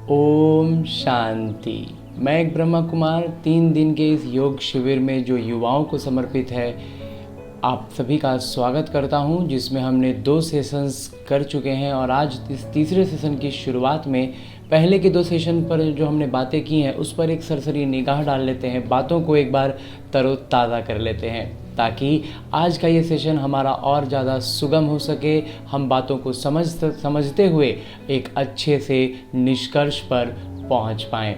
ओम शांति। मैं एक ब्रह्मा कुमार 3 दिन के इस योग शिविर में जो युवाओं को समर्पित है, आप सभी का स्वागत करता हूं, जिसमें हमने 2 सेशंस कर चुके हैं और आज इस तीसरे सेशन की शुरुआत में पहले के 2 सेशन पर जो हमने बातें की हैं उस पर एक सरसरी निगाह डाल लेते हैं, बातों को एक बार तरोताज़ा कर लेते हैं ताकि आज का ये सेशन हमारा और ज़्यादा सुगम हो सके, हम बातों को समझते हुए एक अच्छे से निष्कर्ष पर पहुंच पाएँ।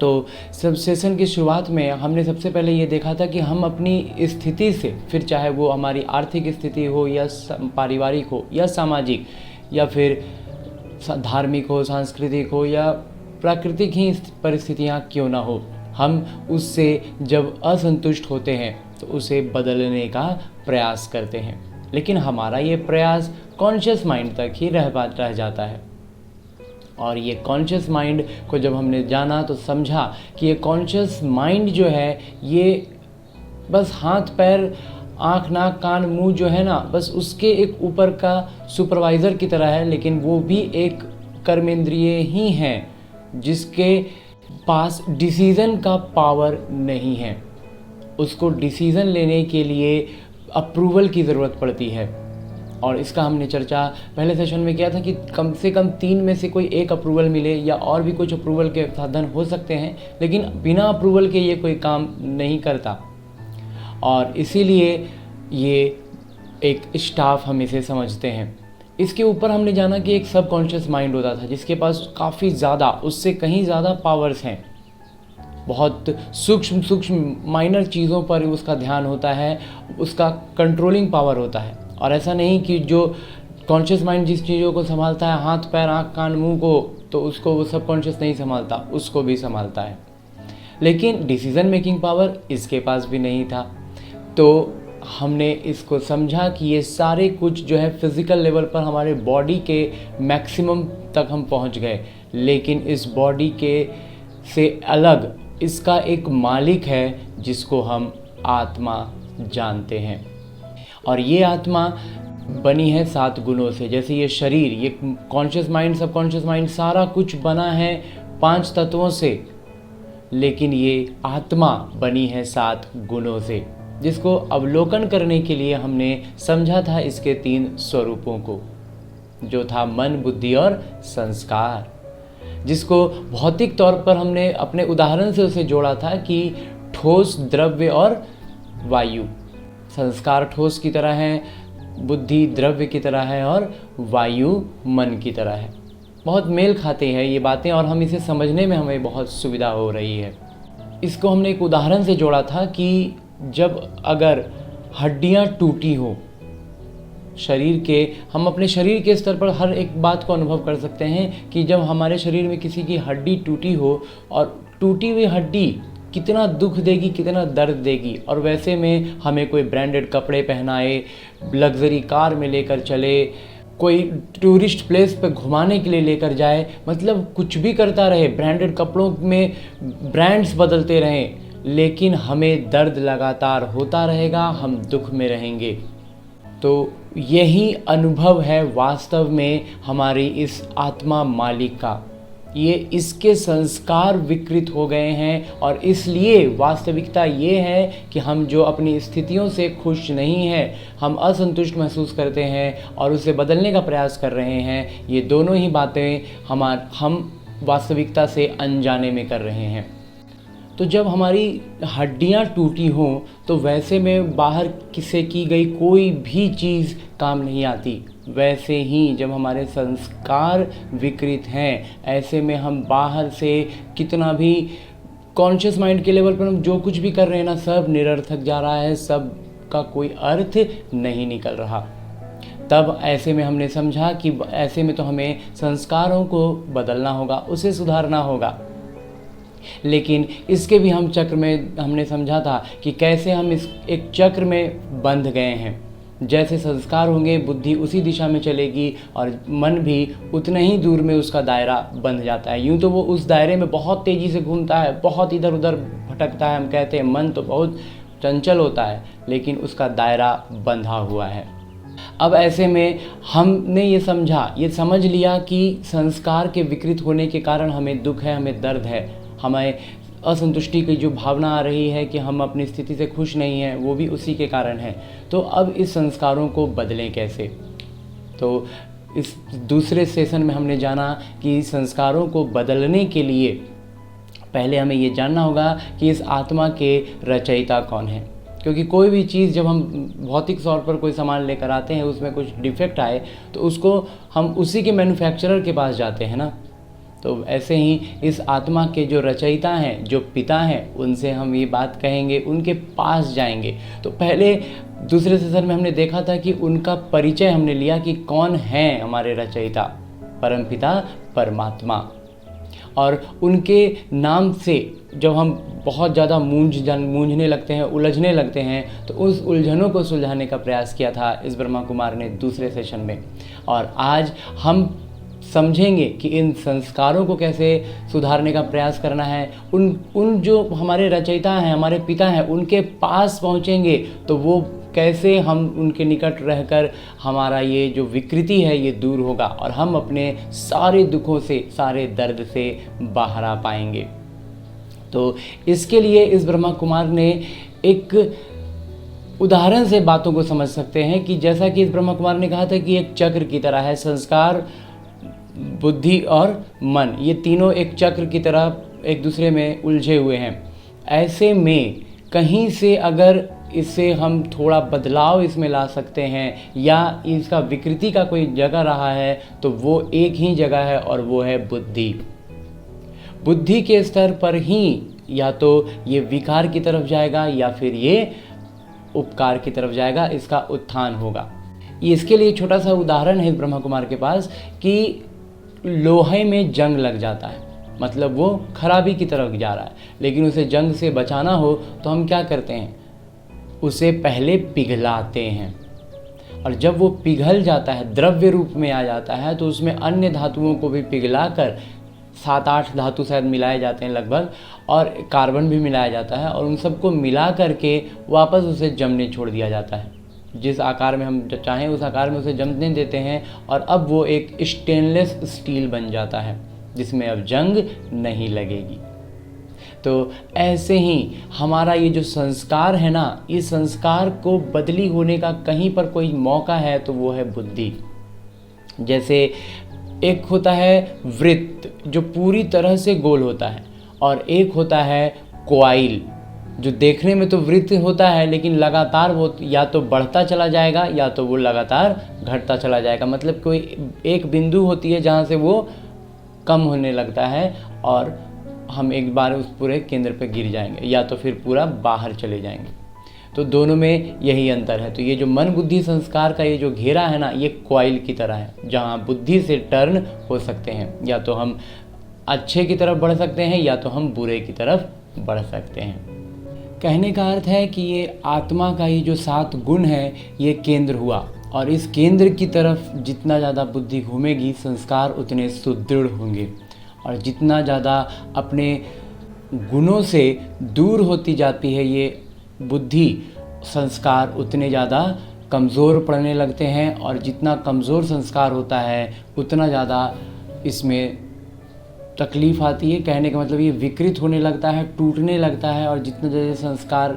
तो सब सेशन की शुरुआत में हमने सबसे पहले ये देखा था कि हम अपनी स्थिति से, फिर चाहे वो हमारी आर्थिक स्थिति हो या पारिवारिक हो या सामाजिक या फिर धार्मिक हो, सांस्कृतिक हो या प्राकृतिक ही परिस्थितियाँ क्यों ना हो, हम उससे जब असंतुष्ट होते हैं तो उसे बदलने का प्रयास करते हैं। लेकिन हमारा ये प्रयास कॉन्शियस माइंड तक ही रह जाता है। और ये कॉन्शियस माइंड को जब हमने जाना तो समझा कि ये कॉन्शियस माइंड जो है ये बस हाथ पैर आँख नाक कान मुंह जो है ना, बस उसके एक ऊपर का सुपरवाइज़र की तरह है, लेकिन वो भी एक कर्मेंद्रिय ही हैं जिसके पास डिसीज़न का पावर नहीं है। उसको डिसीज़न लेने के लिए अप्रूवल की ज़रूरत पड़ती है और इसका हमने चर्चा पहले सेशन में किया था कि कम से कम 3 में से कोई एक अप्रूवल मिले या और भी कुछ अप्रूवल के साधन हो सकते हैं, लेकिन बिना अप्रूवल के ये कोई काम नहीं करता। और इसीलिए ये एक स्टाफ हम इसे समझते हैं। इसके ऊपर हमने जाना कि एक सबकॉन्शियस माइंड होता था जिसके पास काफ़ी ज़्यादा, उससे कहीं ज़्यादा पावर्स हैं। बहुत सूक्ष्म माइनर चीज़ों पर उसका ध्यान होता है, उसका कंट्रोलिंग पावर होता है। और ऐसा नहीं कि जो कॉन्शियस माइंड जिस चीज़ों को संभालता है, हाथ पैर आँख कान मुंह को, तो उसको वो सबकॉन्शियस नहीं संभालता, उसको भी संभालता है। लेकिन डिसीज़न मेकिंग पावर इसके पास भी नहीं था। तो हमने इसको समझा कि ये सारे कुछ जो है फिज़िकल लेवल पर हमारे बॉडी के मैक्सिमम तक हम पहुंच गए, लेकिन इस बॉडी के से अलग इसका एक मालिक है जिसको हम आत्मा जानते हैं। और ये आत्मा बनी है 7 गुणों से। जैसे ये शरीर, ये कॉन्शियस माइंड, सबकॉन्शियस माइंड, सारा कुछ बना है 5 तत्वों से, लेकिन ये आत्मा बनी है 7 गुणों से, जिसको अवलोकन करने के लिए हमने समझा था इसके 3 स्वरूपों को, जो था मन, बुद्धि और संस्कार, जिसको भौतिक तौर पर हमने अपने उदाहरण से उसे जोड़ा था कि ठोस, द्रव्य और वायु। संस्कार ठोस की तरह है, बुद्धि द्रव्य की तरह है और वायु मन की तरह है। बहुत मेल खाते हैं ये बातें और हम इसे समझने में हमें बहुत सुविधा हो रही है। इसको हमने एक उदाहरण से जोड़ा था कि जब अगर हड्डियां टूटी हो शरीर के, हम अपने शरीर के स्तर पर हर एक बात को अनुभव कर सकते हैं कि जब हमारे शरीर में किसी की हड्डी टूटी हो, और टूटी हुई हड्डी कितना दुख देगी, कितना दर्द देगी। और वैसे में हमें कोई ब्रांडेड कपड़े पहनाए, लग्जरी कार में लेकर चले, कोई टूरिस्ट प्लेस पे घुमाने के लिए लेकर जाए, मतलब कुछ भी करता रहे, ब्रांडेड कपड़ों में ब्रांड्स बदलते रहें, लेकिन हमें दर्द लगातार होता रहेगा, हम दुख में रहेंगे। तो यही अनुभव है वास्तव में हमारी इस आत्मा मालिक का। ये इसके संस्कार विकृत हो गए हैं और इसलिए वास्तविकता ये है कि हम जो अपनी स्थितियों से खुश नहीं हैं, हम असंतुष्ट महसूस करते हैं और उसे बदलने का प्रयास कर रहे हैं, ये दोनों ही बातें हम वास्तविकता से अनजाने में कर रहे हैं। तो जब हमारी हड्डियां टूटी हों तो वैसे में बाहर किसे की गई कोई भी चीज़ काम नहीं आती। वैसे ही जब हमारे संस्कार विकृत हैं, ऐसे में हम बाहर से कितना भी कॉन्शियस माइंड के लेवल पर हम जो कुछ भी कर रहे हैं ना, सब निरर्थक जा रहा है, सब का कोई अर्थ नहीं निकल रहा। तब ऐसे में हमने समझा कि ऐसे में तो हमें संस्कारों को बदलना होगा, उसे सुधारना होगा। लेकिन इसके भी हम चक्र में हमने समझा था कि कैसे हम इस एक चक्र में बंध गए हैं। जैसे संस्कार होंगे, बुद्धि उसी दिशा में चलेगी और मन भी उतना ही दूर में उसका दायरा बंध जाता है। यूँ तो वो उस दायरे में बहुत तेज़ी से घूमता है, बहुत इधर उधर भटकता है। हम कहते हैं मन तो बहुत चंचल होता है, लेकिन उसका दायरा बंधा हुआ है। अब ऐसे में हमने ये समझ लिया कि संस्कार के विकृत होने के कारण हमें दुख है, हमें दर्द है, हमें असंतुष्टि की जो भावना आ रही है कि हम अपनी स्थिति से खुश नहीं हैं, वो भी उसी के कारण है। तो अब इस संस्कारों को बदलें कैसे? तो इस दूसरे सेशन में हमने जाना कि संस्कारों को बदलने के लिए पहले हमें ये जानना होगा कि इस आत्मा के रचयिता कौन है। क्योंकि कोई भी चीज़ जब हम भौतिक तौर पर कोई सामान लेकर आते हैं, उसमें कुछ डिफेक्ट आए तो उसको हम उसी के मैन्युफैक्चरर के पास जाते हैं ना। तो ऐसे ही इस आत्मा के जो रचयिता हैं, जो पिता हैं, उनसे हम ये बात कहेंगे, उनके पास जाएंगे। तो पहले दूसरे सेशन में हमने देखा था कि उनका परिचय हमने लिया कि कौन है हमारे रचयिता, परमपिता परमात्मा। और उनके नाम से जब हम बहुत ज़्यादा मूंझने लगते हैं, उलझने लगते हैं, तो उस उलझनों को सुलझाने का प्रयास किया था इस ब्रह्मा कुमार ने दूसरे सेशन में। और आज हम समझेंगे कि इन संस्कारों को कैसे सुधारने का प्रयास करना है। उन जो हमारे रचयिता हैं, हमारे पिता हैं, उनके पास पहुँचेंगे तो वो कैसे हम उनके निकट रहकर हमारा ये जो विकृति है ये दूर होगा और हम अपने सारे दुखों से, सारे दर्द से बाहर आ पाएंगे। तो इसके लिए इस ब्रह्मा कुमार ने एक उदाहरण से बातों को समझ सकते हैं कि जैसा कि इस ब्रह्मा कुमार ने कहा था कि एक चक्र की तरह है संस्कार, बुद्धि और मन, ये तीनों एक चक्र की तरह एक दूसरे में उलझे हुए हैं। ऐसे में कहीं से अगर इससे हम थोड़ा बदलाव इसमें ला सकते हैं या इसका विकृति का कोई जगह रहा है तो वो एक ही जगह है और वो है बुद्धि। बुद्धि के स्तर पर ही या तो ये विकार की तरफ जाएगा या फिर ये उपकार की तरफ जाएगा, इसका उत्थान होगा। इसके लिए छोटा सा उदाहरण है ब्रह्मा कुमार के पास कि लोहे में जंग लग जाता है, मतलब वो खराबी की तरफ जा रहा है, लेकिन उसे जंग से बचाना हो तो हम क्या करते हैं, उसे पहले पिघलाते हैं। और जब वो पिघल जाता है, द्रव्य रूप में आ जाता है, तो उसमें अन्य धातुओं को भी पिघलाकर 7-8 धातु शायद मिलाए जाते हैं लगभग, और कार्बन भी मिलाया जाता है, और उन सबको मिला करके वापस उसे जमने छोड़ दिया जाता है। जिस आकार में हम चाहें उस आकार में उसे जमने देते हैं और अब वो एक स्टेनलेस स्टील बन जाता है जिसमें अब जंग नहीं लगेगी। तो ऐसे ही हमारा ये जो संस्कार है ना, इस संस्कार को बदली होने का कहीं पर कोई मौका है तो वो है बुद्धि। जैसे एक होता है वृत्त जो पूरी तरह से गोल होता है, और एक होता है कॉइल जो देखने में तो वृत्त होता है लेकिन लगातार वो या तो बढ़ता चला जाएगा या तो वो लगातार घटता चला जाएगा। मतलब कोई एक बिंदु होती है जहाँ से वो कम होने लगता है और हम एक बार उस पूरे केंद्र पे गिर जाएंगे या तो फिर पूरा बाहर चले जाएंगे। तो दोनों में यही अंतर है। तो ये जो मन बुद्धि संस्कार का ये जो घेरा है ना, ये कॉइल की तरह है जहाँ बुद्धि से टर्न हो सकते हैं, या तो हम अच्छे की तरफ बढ़ सकते हैं या तो हम बुरे की तरफ बढ़ सकते हैं। कहने का अर्थ है कि ये आत्मा का ये जो 7 गुण है ये केंद्र हुआ, और इस केंद्र की तरफ जितना ज़्यादा बुद्धि घूमेगी संस्कार उतने सुदृढ़ होंगे, और जितना ज़्यादा अपने गुणों से दूर होती जाती है ये बुद्धि, संस्कार उतने ज़्यादा कमज़ोर पड़ने लगते हैं, और जितना कमज़ोर संस्कार होता है उतना ज़्यादा इसमें तकलीफ़ आती है। कहने का मतलब ये विकृत होने लगता है, टूटने लगता है, और जितने ज़्यादा संस्कार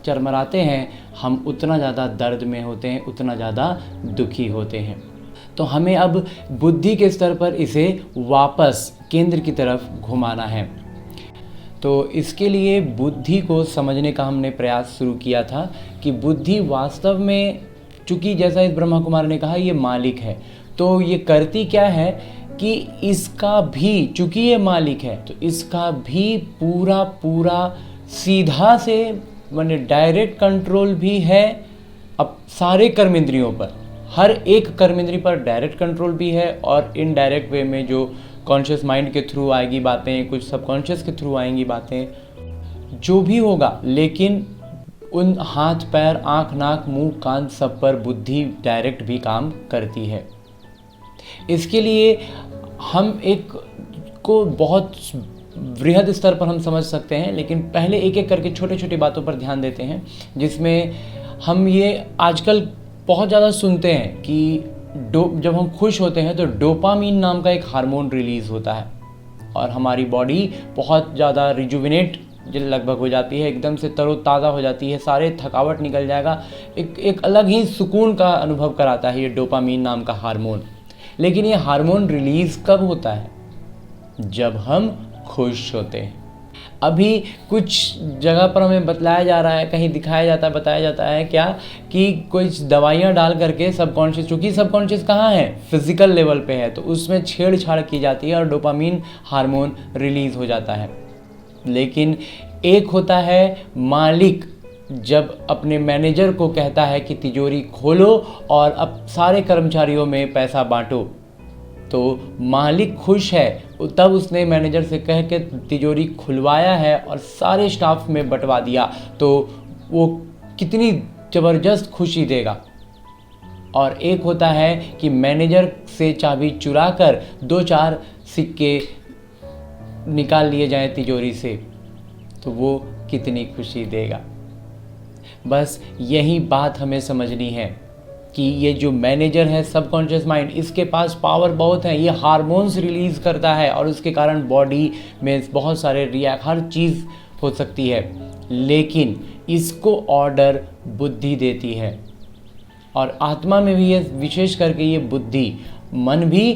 चरमराते हैं हम उतना ज़्यादा दर्द में होते हैं, उतना ज़्यादा दुखी होते हैं। तो हमें अब बुद्धि के स्तर पर इसे वापस केंद्र की तरफ घुमाना है। तो इसके लिए बुद्धि को समझने का हमने प्रयास शुरू किया था कि बुद्धि वास्तव में, चूँकि जैसा इस ब्रह्मा कुमार ने कहा ये मालिक है, तो ये करती क्या है कि इसका भी, चूँकि ये मालिक है तो इसका भी पूरा सीधा से माने डायरेक्ट कंट्रोल भी है अब सारे कर्मेंद्रियों पर। हर एक कर्मेंद्रिय पर डायरेक्ट कंट्रोल भी है, और इनडायरेक्ट वे में जो कॉन्शियस माइंड के थ्रू आएगी बातें, कुछ सबकॉन्शियस के थ्रू आएंगी बातें, जो भी होगा, लेकिन उन हाथ पैर आँख नाक मुंह कान सब पर बुद्धि डायरेक्ट भी काम करती है। इसके लिए हम एक को बहुत वृहद स्तर पर हम समझ सकते हैं, लेकिन पहले एक एक करके छोटे छोटे बातों पर ध्यान देते हैं, जिसमें हम ये आजकल बहुत ज़्यादा सुनते हैं कि जब हम खुश होते हैं तो डोपामीन नाम का एक हार्मोन रिलीज़ होता है और हमारी बॉडी बहुत ज़्यादा रिजुविनेट लगभग हो जाती है, एकदम से तरोताज़ा हो जाती है, सारे थकावट निकल जाएगा। एक अलग ही सुकून का अनुभव कराता है ये डोपामीन नाम का हार्मोन। लेकिन ये हार्मोन रिलीज़ कब होता है? जब हम खुश होते हैं। अभी कुछ जगह पर हमें बतलाया जा रहा है, कहीं दिखाया जाता है, बताया जाता है क्या कि कुछ दवाइयाँ डाल करके सबकॉन्शियस, चूँकि सबकॉन्शियस कहाँ है, फिजिकल लेवल पे है, तो उसमें छेड़छाड़ की जाती है और डोपामीन हार्मोन रिलीज़ हो जाता है। लेकिन एक होता है मालिक जब अपने मैनेजर को कहता है कि तिजोरी खोलो और अब सारे कर्मचारियों में पैसा बांटो, तो मालिक खुश है, तब उसने मैनेजर से कह के तिजोरी खुलवाया है और सारे स्टाफ में बंटवा दिया, तो वो कितनी ज़बरदस्त खुशी देगा। और एक होता है कि मैनेजर से चाबी चुरा कर 2-4 सिक्के निकाल लिए जाएं तिजोरी से, तो वो कितनी खुशी देगा। बस यही बात हमें समझनी है कि ये जो मैनेजर है सबकॉन्शियस माइंड, इसके पास पावर बहुत है, ये हार्मोन्स रिलीज़ करता है और उसके कारण बॉडी में बहुत सारे हर चीज़ हो सकती है, लेकिन इसको ऑर्डर बुद्धि देती है। और आत्मा में भी ये विशेष करके ये बुद्धि, मन भी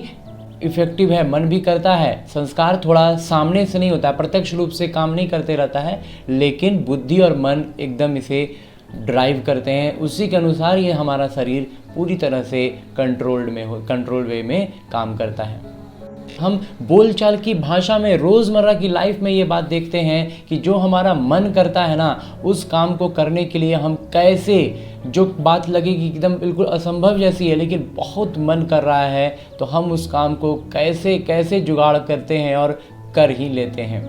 इफ़ेक्टिव है, मन भी करता है, संस्कार थोड़ा सामने से नहीं होता है, प्रत्यक्ष रूप से काम नहीं करते रहता है, लेकिन बुद्धि और मन एकदम इसे ड्राइव करते हैं, उसी के अनुसार ये हमारा शरीर पूरी तरह से कंट्रोल वे में काम करता है। हम बोलचाल की भाषा में, रोज़मर्रा की लाइफ में ये बात देखते हैं कि जो हमारा मन करता है ना, उस काम को करने के लिए हम कैसे, जो बात लगेगी एकदम बिल्कुल असंभव जैसी है लेकिन बहुत मन कर रहा है, तो हम उस काम को कैसे कैसे जुगाड़ करते हैं और कर ही लेते हैं।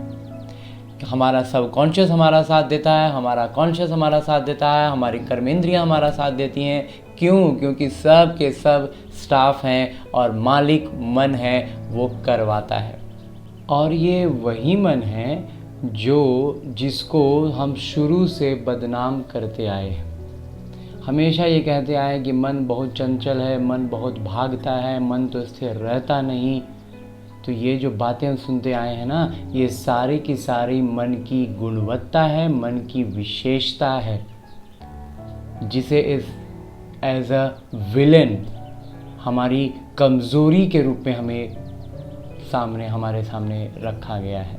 हमारा सबकॉन्शियस हमारा साथ देता है, हमारा कॉन्शियस हमारा साथ देता है, हमारी कर्मेंद्रियां हमारा साथ देती हैं। क्यों? क्योंकि सब के सब स्टाफ हैं और मालिक मन है, वो करवाता है। और ये वही मन है जिसको हम शुरू से बदनाम करते आए हैं। हमेशा ये कहते आए कि मन बहुत चंचल है, मन बहुत भागता है, मन तो स्थिर रहता नहीं। तो ये जो बातें हम सुनते आए हैं ना, ये सारी की सारी मन की गुणवत्ता है, मन की विशेषता है, जिसे एज अ विलेन हमारी कमज़ोरी के रूप में हमारे सामने रखा गया है।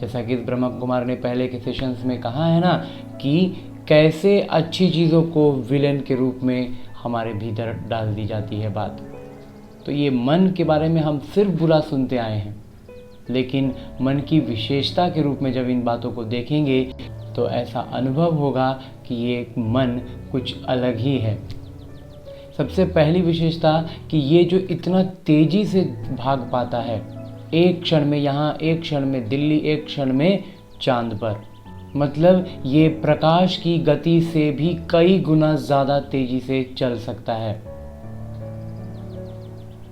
जैसा कि ब्रह्मा कुमार ने पहले के सेशंस में कहा है ना कि कैसे अच्छी चीज़ों को विलेन के रूप में हमारे भीतर डाल दी जाती है बात। तो ये मन के बारे में हम सिर्फ बुरा सुनते आए हैं, लेकिन मन की विशेषता के रूप में जब इन बातों को देखेंगे तो ऐसा अनुभव होगा कि ये मन कुछ अलग ही है। सबसे पहली विशेषता कि ये जो इतना तेज़ी से भाग पाता है, एक क्षण में यहाँ, एक क्षण में दिल्ली, एक क्षण में चांद पर, मतलब ये प्रकाश की गति से भी कई गुना ज़्यादा तेज़ी से चल सकता है।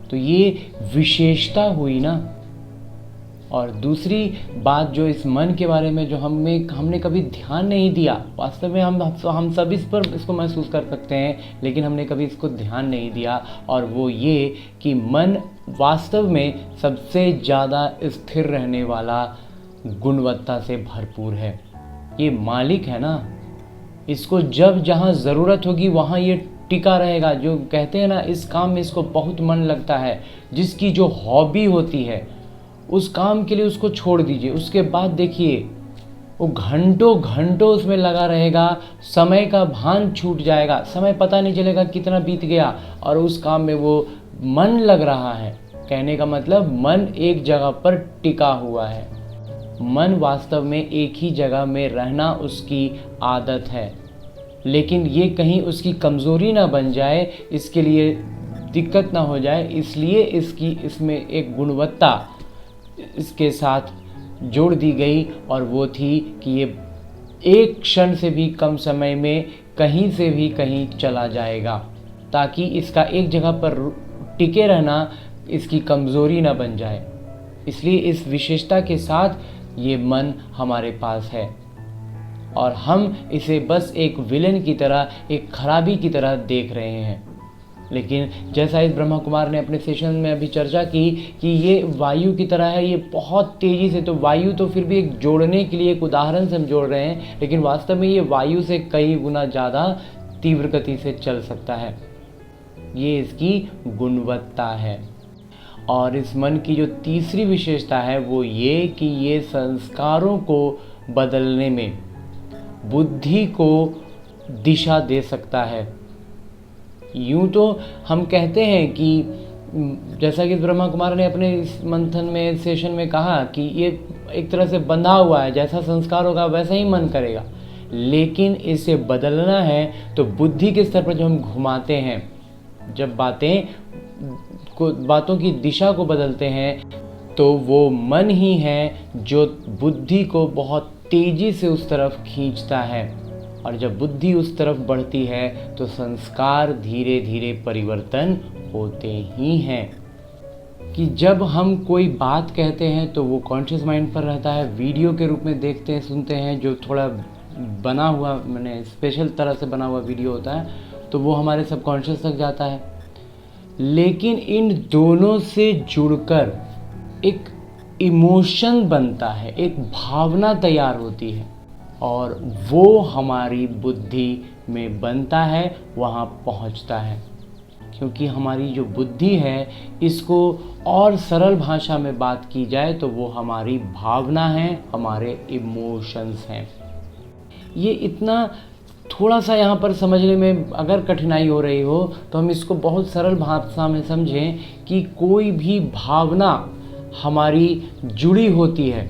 तो ये विशेषता हुई ना। और दूसरी बात जो इस मन के बारे में जो हमने कभी ध्यान नहीं दिया, वास्तव में हम सब इसको महसूस कर सकते हैं, लेकिन हमने कभी इसको ध्यान नहीं दिया, और वो ये कि मन वास्तव में सबसे ज़्यादा स्थिर रहने वाला गुणवत्ता से भरपूर है। ये मालिक है ना, इसको जब जहाँ ज़रूरत होगी वहाँ ये टिका रहेगा। जो कहते हैं ना, इस काम में इसको बहुत मन लगता है, जिसकी जो हॉबी होती है उस काम के लिए उसको छोड़ दीजिए, उसके बाद देखिए वो घंटों घंटों उसमें लगा रहेगा, समय का भान छूट जाएगा, समय पता नहीं चलेगा कितना बीत गया, और उस काम में वो मन लग रहा है। कहने का मतलब मन एक जगह पर टिका हुआ है। मन वास्तव में एक ही जगह में रहना उसकी आदत है, लेकिन ये कहीं उसकी कमज़ोरी ना बन जाए, इसके लिए दिक्कत ना हो जाए, इसलिए इसमें एक गुणवत्ता इसके साथ जोड़ दी गई, और वो थी कि ये एक क्षण से भी कम समय में कहीं से भी कहीं चला जाएगा, ताकि इसका एक जगह पर टिके रहना इसकी कमज़ोरी ना बन जाए। इसलिए इस विशेषता के साथ ये मन हमारे पास है। और हम इसे बस एक विलेन की तरह, एक खराबी की तरह देख रहे हैं। लेकिन जैसा इस ब्रह्मा कुमार ने अपने सेशन में अभी चर्चा की कि ये वायु की तरह है, ये बहुत तेज़ी से, तो वायु तो फिर भी एक जोड़ने के लिए एक उदाहरण से हम जोड़ रहे हैं, लेकिन वास्तव में ये वायु से कई गुना ज़्यादा तीव्र गति से चल सकता है। ये इसकी गुणवत्ता है। और इस मन की जो तीसरी विशेषता है वो ये कि ये संस्कारों को बदलने में बुद्धि को दिशा दे सकता है। यूँ तो हम कहते हैं कि जैसा कि ब्रह्मा कुमार ने अपने इस मंथन में, सेशन में कहा कि ये एक तरह से बंधा हुआ है, जैसा संस्कार होगा वैसा ही मन करेगा, लेकिन इसे बदलना है तो बुद्धि के स्तर पर जो हम घुमाते हैं, जब बातों की दिशा को बदलते हैं, तो वो मन ही है जो बुद्धि को बहुत तेज़ी से उस तरफ खींचता है। और जब बुद्धि उस तरफ बढ़ती है तो संस्कार धीरे धीरे परिवर्तन होते ही हैं। कि जब हम कोई बात कहते हैं तो वो कॉन्शियस माइंड पर रहता है, वीडियो के रूप में देखते हैं, सुनते हैं, जो थोड़ा बना हुआ, मैंने स्पेशल तरह से बना हुआ वीडियो होता है, तो वो हमारे सबकॉन्शियस तक जाता है। लेकिन इन दोनों से जुड़कर एक इमोशन बनता है, एक भावना तैयार होती है, और वो हमारी बुद्धि में बनता है, वहाँ पहुँचता है। क्योंकि हमारी जो बुद्धि है, इसको और सरल भाषा में बात की जाए तो वो हमारी भावना है, हमारे इमोशंस हैं। ये इतना थोड़ा सा यहाँ पर समझने में अगर कठिनाई हो रही हो तो हम इसको बहुत सरल भाषा में समझें कि कोई भी भावना हमारी जुड़ी होती है।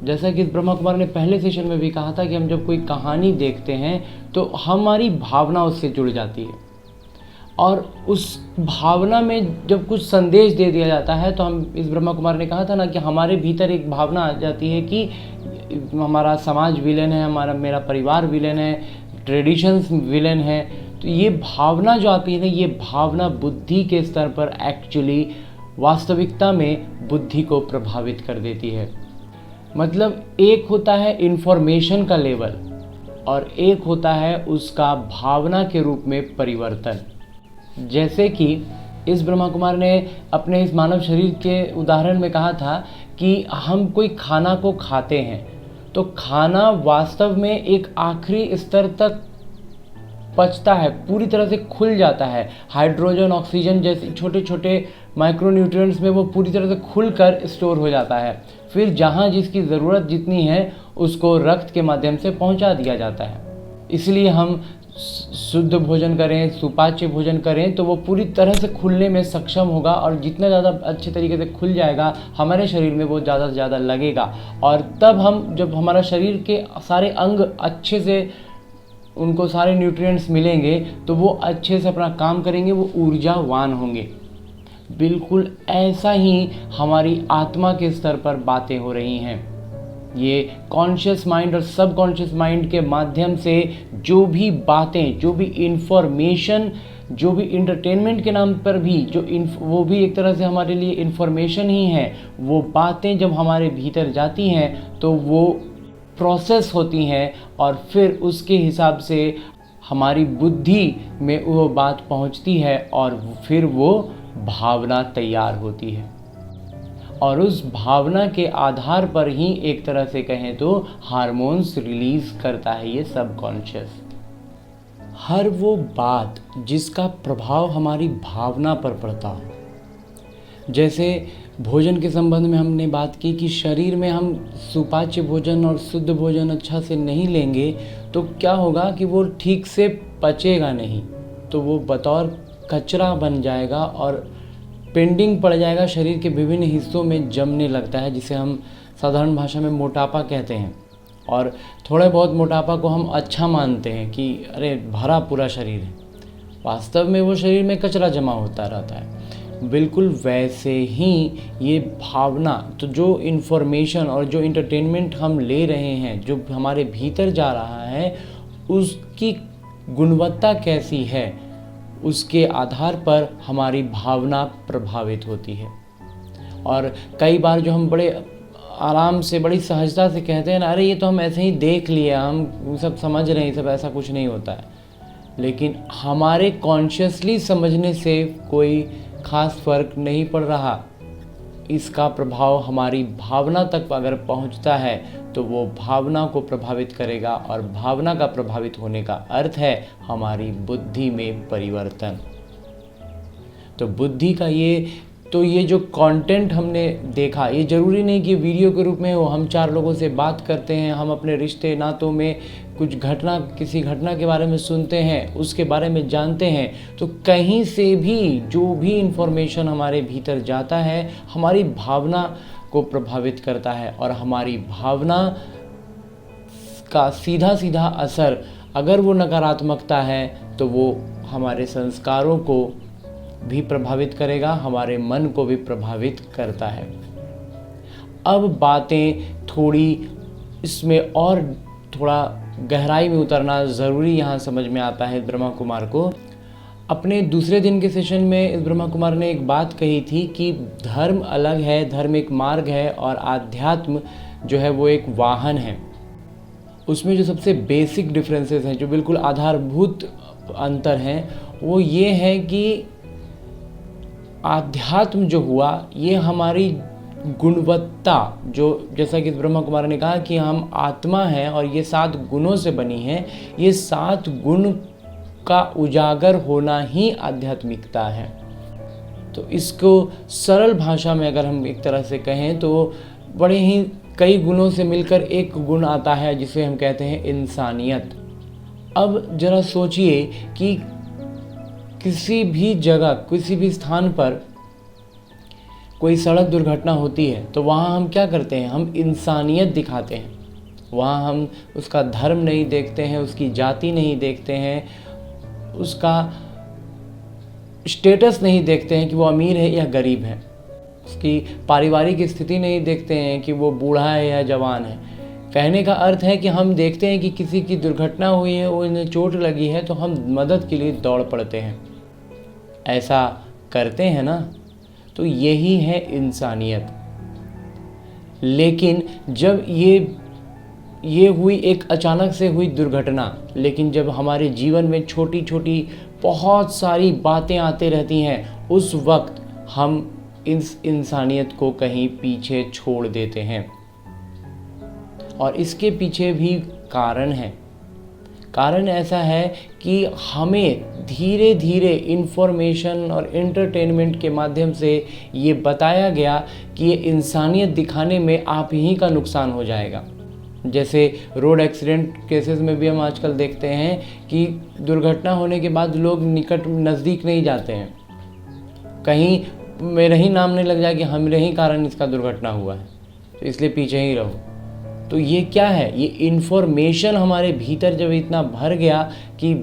जैसा कि ब्रह्मा कुमार ने पहले सेशन में भी कहा था कि हम जब कोई कहानी देखते हैं तो हमारी भावना उससे जुड़ जाती है, और उस भावना में जब कुछ संदेश दे दिया जाता है तो हम, इस ब्रह्मा कुमार ने कहा था ना कि हमारे भीतर एक भावना आ जाती है कि हमारा समाज विलेन है, मेरा परिवार विलेन है, ट्रेडिशंस विलेन है। तो ये भावना जो आती है ना, ये भावना बुद्धि के स्तर पर एक्चुअली वास्तविकता में बुद्धि को प्रभावित कर देती है। मतलब एक होता है इन्फॉर्मेशन का लेवल और एक होता है उसका भावना के रूप में परिवर्तन। जैसे कि इस ब्रह्मा कुमार ने अपने इस मानव शरीर के उदाहरण में कहा था कि हम कोई खाना को खाते हैं तो खाना वास्तव में एक आखिरी स्तर तक पचता है, पूरी तरह से खुल जाता है। हाइड्रोजन, ऑक्सीजन जैसे छोटे छोटे माइक्रोन्यूट्रिएंट्स में वो पूरी तरह से खुलकर स्टोर हो जाता है। फिर जहाँ जिसकी ज़रूरत जितनी है उसको रक्त के माध्यम से पहुँचा दिया जाता है। इसलिए हम शुद्ध भोजन करें, सुपाच्य भोजन करें तो वो पूरी तरह से खुलने में सक्षम होगा, और जितना ज़्यादा अच्छे तरीके से खुल जाएगा हमारे शरीर में वो ज़्यादा से ज़्यादा लगेगा। और तब हम, जब हमारा शरीर के सारे अंग अच्छे से, उनको सारे न्यूट्रिएंट्स मिलेंगे तो वो अच्छे से अपना काम करेंगे, वो ऊर्जावान होंगे। बिल्कुल ऐसा ही हमारी आत्मा के स्तर पर बातें हो रही हैं। ये कॉन्शियस माइंड और सब कॉन्शियस माइंड के माध्यम से जो भी बातें, जो भी इंफॉर्मेशन, जो भी इंटरटेनमेंट के नाम पर भी वो भी एक तरह से हमारे लिए इंफॉर्मेशन ही है। वो बातें जब हमारे भीतर जाती हैं तो वो प्रोसेस होती हैं और फिर उसके हिसाब से हमारी बुद्धि में वो बात पहुंचती है और फिर वो भावना तैयार होती है, और उस भावना के आधार पर ही एक तरह से कहें तो हार्मोन्स रिलीज करता है ये सबकॉन्शियस। हर वो बात जिसका प्रभाव हमारी भावना पर पड़ता हो, जैसे भोजन के संबंध में हमने बात की कि शरीर में हम सुपाच्य भोजन और शुद्ध भोजन अच्छा से नहीं लेंगे तो क्या होगा कि वो ठीक से पचेगा नहीं, तो वो बतौर कचरा बन जाएगा और पेंडिंग पड़ जाएगा, शरीर के विभिन्न हिस्सों में जमने लगता है, जिसे हम साधारण भाषा में मोटापा कहते हैं। और थोड़े बहुत मोटापा को हम अच्छा मानते हैं कि अरे भरा पूरा शरीर है, वास्तव में वो शरीर में कचरा जमा होता रहता है। बिल्कुल वैसे ही ये भावना, तो जो इन्फॉर्मेशन और जो इंटरटेनमेंट हम ले रहे हैं, जो हमारे भीतर जा रहा है, उसकी गुणवत्ता कैसी है, उसके आधार पर हमारी भावना प्रभावित होती है। और कई बार जो हम बड़े आराम से बड़ी सहजता से कहते हैं ना, अरे ये तो हम ऐसे ही देख लिए, हम सब समझ रहे हैं, सब ऐसा कुछ नहीं होता है। लेकिन हमारे कॉन्शियसली समझने से कोई खास फर्क नहीं पड़ रहा। इसका प्रभाव हमारी भावना तक अगर पहुंचता है तो वो भावना को प्रभावित करेगा, और भावना का प्रभावित होने का अर्थ है हमारी बुद्धि में परिवर्तन। तो बुद्धि का ये जो कंटेंट हमने देखा, ये ज़रूरी नहीं कि वीडियो के रूप में हो। हम 4 लोगों से बात करते हैं, हम अपने रिश्ते नातों में कुछ किसी घटना के बारे में सुनते हैं, उसके बारे में जानते हैं, तो कहीं से भी जो भी इन्फॉर्मेशन हमारे भीतर जाता है हमारी भावना को प्रभावित करता है, और हमारी भावना का सीधा सीधा असर, अगर वो नकारात्मकता है तो वो हमारे संस्कारों को भी प्रभावित करेगा, हमारे मन को भी प्रभावित करता है। अब बातें थोड़ी इसमें और थोड़ा गहराई में उतरना ज़रूरी यहाँ समझ में आता है ब्रह्मा कुमार को। अपने दूसरे दिन के सेशन में इस ब्रह्मा कुमार ने एक बात कही थी कि धर्म अलग है, धर्म एक मार्ग है, और आध्यात्म जो है वो एक वाहन है। उसमें जो सबसे बेसिक डिफरेंसेस हैं, जो बिल्कुल आधारभूत अंतर हैं, वो ये है कि आध्यात्म जो हुआ ये हमारी गुणवत्ता, जो जैसा कि ब्रह्मा कुमार ने कहा कि हम आत्मा हैं और ये 7 गुणों से बनी है, ये 7 गुण का उजागर होना ही आध्यात्मिकता है। तो इसको सरल भाषा में अगर हम एक तरह से कहें तो बड़े ही कई गुणों से मिलकर एक गुण आता है जिसे हम कहते हैं इंसानियत। अब जरा सोचिए कि किसी भी जगह, किसी भी स्थान पर कोई सड़क दुर्घटना होती है तो वहाँ हम क्या करते हैं, हम इंसानियत दिखाते हैं। वहाँ हम उसका धर्म नहीं देखते हैं, उसकी जाति नहीं देखते हैं, उसका स्टेटस नहीं देखते हैं कि वो अमीर है या गरीब है, उसकी पारिवारिक स्थिति नहीं देखते हैं कि वो बूढ़ा है या जवान है। कहने का अर्थ है कि हम देखते हैं कि किसी की दुर्घटना हुई है, उन्हें चोट लगी है, तो हम मदद के लिए दौड़ पड़ते हैं। ऐसा करते हैं ना, तो यही है इंसानियत। लेकिन जब ये हुई एक अचानक से हुई दुर्घटना, लेकिन जब हमारे जीवन में छोटी छोटी बहुत सारी बातें आती रहती हैं, उस वक्त हम इस इंसानियत को कहीं पीछे छोड़ देते हैं। और इसके पीछे भी कारण है। कारण ऐसा है कि हमें धीरे धीरे इन्फॉर्मेशन और एंटरटेनमेंट के माध्यम से ये बताया गया कि ये इंसानियत दिखाने में आप ही का नुकसान हो जाएगा। जैसे रोड एक्सीडेंट केसेस में भी हम आजकल देखते हैं कि दुर्घटना होने के बाद लोग नज़दीक नहीं जाते हैं, कहीं मेरा ही नाम नहीं लग जाए कि हमारे ही कारण इसका दुर्घटना हुआ है, तो इसलिए पीछे ही रहो। तो ये क्या है, ये इन्फॉर्मेशन हमारे भीतर जब इतना भर गया कि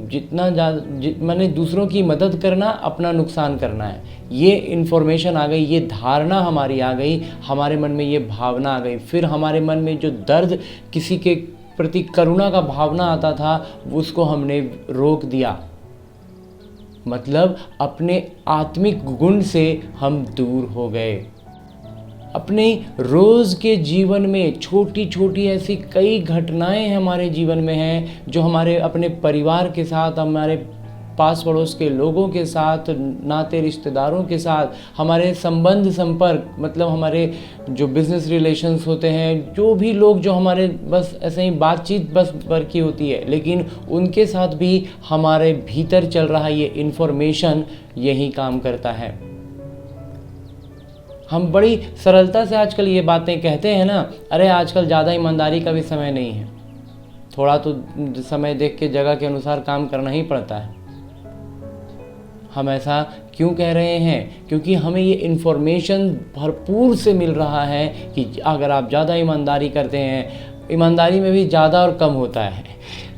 मैंने दूसरों की मदद करना अपना नुकसान करना है, ये इन्फॉर्मेशन आ गई, ये धारणा हमारी आ गई, हमारे मन में ये भावना आ गई। फिर हमारे मन में जो दर्द, किसी के प्रति करुणा का भावना आता था, उसको हमने रोक दिया। मतलब अपने आत्मिक गुण से हम दूर हो गए। अपने रोज़ के जीवन में छोटी छोटी ऐसी कई घटनाएं हमारे जीवन में हैं, जो हमारे अपने परिवार के साथ, हमारे पास पड़ोस के लोगों के साथ, नाते रिश्तेदारों के साथ, हमारे संबंध संपर्क, मतलब हमारे जो बिज़नेस रिलेशंस होते हैं, जो भी लोग जो हमारे बस ऐसे ही बातचीत बस भर की होती है, लेकिन उनके साथ भी हमारे भीतर चल रहा ये इन्फॉर्मेशन यही काम करता है। हम बड़ी सरलता से आजकल ये बातें कहते हैं ना, अरे आजकल ज़्यादा ईमानदारी का भी समय नहीं है, थोड़ा तो समय देख के जगह के अनुसार काम करना ही पड़ता है। हम ऐसा क्यों कह रहे हैं? क्योंकि हमें ये इन्फॉर्मेशन भरपूर से मिल रहा है कि अगर आप ज़्यादा ईमानदारी करते हैं, ईमानदारी में भी ज़्यादा और कम होता है।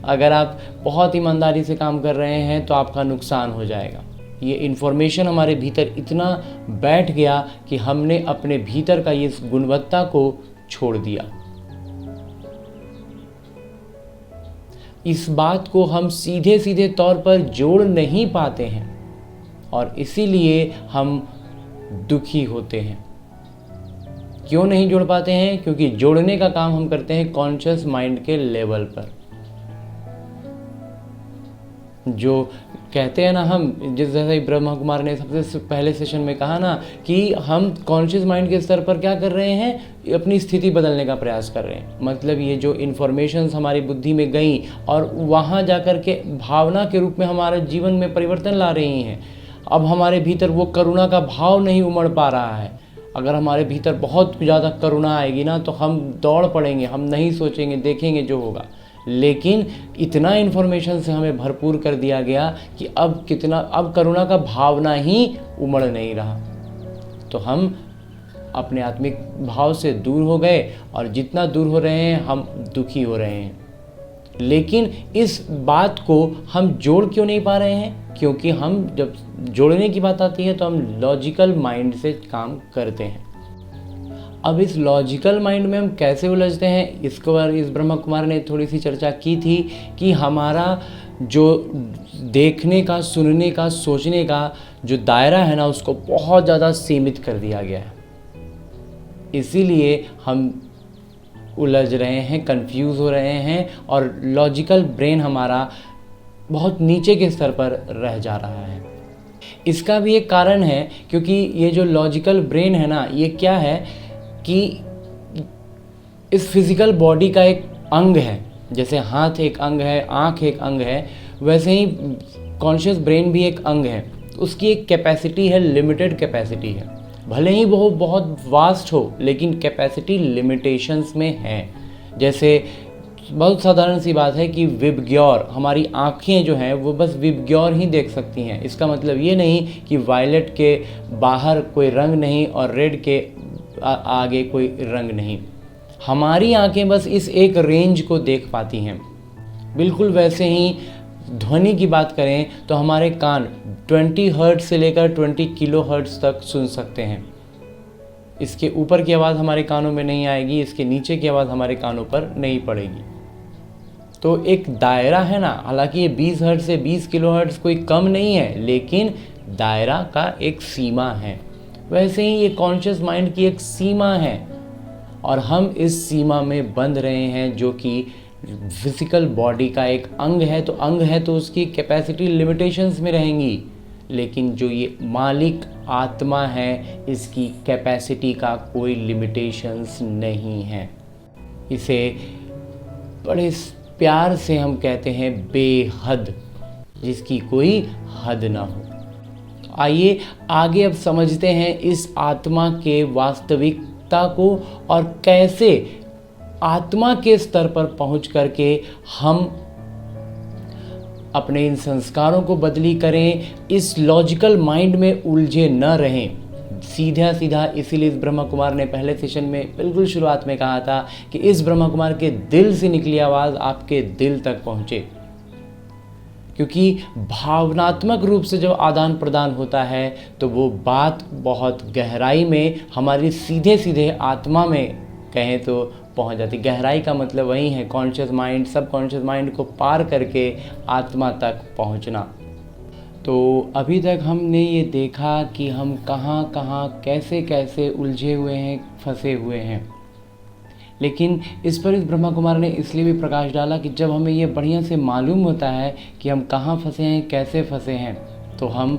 अगर आप बहुत ईमानदारी से काम कर रहे हैं तो आपका नुकसान हो जाएगा। ये इन्फॉर्मेशन हमारे भीतर इतना बैठ गया कि हमने अपने भीतर का ये गुणवत्ता को छोड़ दिया। इस बात को हम सीधे सीधे तौर पर जोड़ नहीं पाते हैं और इसीलिए हम दुखी होते हैं। क्यों नहीं जोड़ पाते हैं? क्योंकि जोड़ने का काम हम करते हैं कॉन्शियस माइंड के लेवल पर। जो कहते हैं ना, हम जिस जैसे ब्रह्मा कुमार ने सबसे पहले सेशन में कहा ना कि हम कॉन्शियस माइंड के स्तर पर क्या कर रहे हैं, अपनी स्थिति बदलने का प्रयास कर रहे हैं। मतलब ये जो इन्फॉर्मेशंस हमारी बुद्धि में गई और वहाँ जाकर के भावना के रूप में हमारे जीवन में परिवर्तन ला रही हैं। अब हमारे भीतर वो करुणा का भाव नहीं उमड़ पा रहा है। अगर हमारे भीतर बहुत ज़्यादा करुणा आएगी ना तो हम दौड़ पड़ेंगे, हम नहीं सोचेंगे, देखेंगे जो होगा। लेकिन इतना इन्फॉर्मेशन से हमें भरपूर कर दिया गया कि अब करुणा का भावना ही उमड़ नहीं रहा। तो हम अपने आत्मिक भाव से दूर हो गए और जितना दूर हो रहे हैं हम दुखी हो रहे हैं। लेकिन इस बात को हम जोड़ क्यों नहीं पा रहे हैं? क्योंकि हम जब जोड़ने की बात आती है तो हम लॉजिकल माइंड से काम करते हैं। अब इस लॉजिकल माइंड में हम कैसे उलझते हैं, इसको बार इस ब्रह्मा कुमार ने थोड़ी सी चर्चा की थी कि हमारा जो देखने का, सुनने का, सोचने का जो दायरा है ना, उसको बहुत ज़्यादा सीमित कर दिया गया है। इसीलिए हम उलझ रहे हैं, कंफ्यूज हो रहे हैं और लॉजिकल ब्रेन हमारा बहुत नीचे के स्तर पर रह जा रहा है। इसका भी एक कारण है, क्योंकि ये जो लॉजिकल ब्रेन है ना, ये क्या है कि इस फिजिकल बॉडी का एक अंग है। जैसे हाथ एक अंग है, आँख एक अंग है, वैसे ही कॉन्शियस ब्रेन भी एक अंग है। उसकी एक कैपेसिटी है, लिमिटेड कैपेसिटी है। भले ही वो बहुत वास्ट हो, लेकिन कैपेसिटी लिमिटेशंस में है। जैसे बहुत साधारण सी बात है कि विबग्योर, हमारी आँखें जो हैं वो बस विबग्योर ही देख सकती हैं। इसका मतलब ये नहीं कि वायलेट के बाहर कोई रंग नहीं और रेड के आगे कोई रंग नहीं। हमारी आंखें बस इस एक रेंज को देख पाती हैं। बिल्कुल वैसे ही ध्वनि की बात करें तो हमारे कान 20 हर्ट्ज से लेकर 20 किलो हर्ट्ज तक सुन सकते हैं। इसके ऊपर की आवाज़ हमारे कानों में नहीं आएगी, इसके नीचे की आवाज़ हमारे कानों पर नहीं पड़ेगी। तो एक दायरा है ना, हालांकि ये 20 हर्ट्ज से 20 किलो हर्ट्ज कोई कम नहीं है, लेकिन दायरा का एक सीमा है। वैसे ही ये कॉन्शियस माइंड की एक सीमा है और हम इस सीमा में बंध रहे हैं, जो कि फिजिकल बॉडी का एक अंग है। तो अंग है तो उसकी कैपेसिटी लिमिटेशंस में रहेंगी, लेकिन जो ये मालिक आत्मा है, इसकी कैपेसिटी का कोई लिमिटेशंस नहीं है। इसे बड़े प्यार से हम कहते हैं बेहद, जिसकी कोई हद ना हो। आइए आगे अब समझते हैं इस आत्मा के वास्तविकता को और कैसे आत्मा के स्तर पर पहुंच करके हम अपने इन संस्कारों को बदली करें, इस लॉजिकल माइंड में उलझे न रहें। सीधा सीधा इसीलिए इस ब्रह्मा कुमार ने पहले सेशन में बिल्कुल शुरुआत में कहा था कि इस ब्रह्मा कुमार के दिल से निकली आवाज़ आपके दिल तक पहुँचे, क्योंकि भावनात्मक रूप से जब आदान प्रदान होता है तो वो बात बहुत गहराई में हमारी सीधे सीधे आत्मा में कहें तो पहुंच जाती। गहराई का मतलब वही है, कॉन्शियस माइंड सब कॉन्शियस माइंड को पार करके आत्मा तक पहुंचना। तो अभी तक हमने ये देखा कि हम कहाँ कहाँ कैसे कैसे उलझे हुए हैं, फंसे हुए हैं। लेकिन इस पर इस ब्रह्मा कुमार ने इसलिए भी प्रकाश डाला कि जब हमें ये बढ़िया से मालूम होता है कि हम कहाँ फंसे हैं, कैसे फंसे हैं, तो हम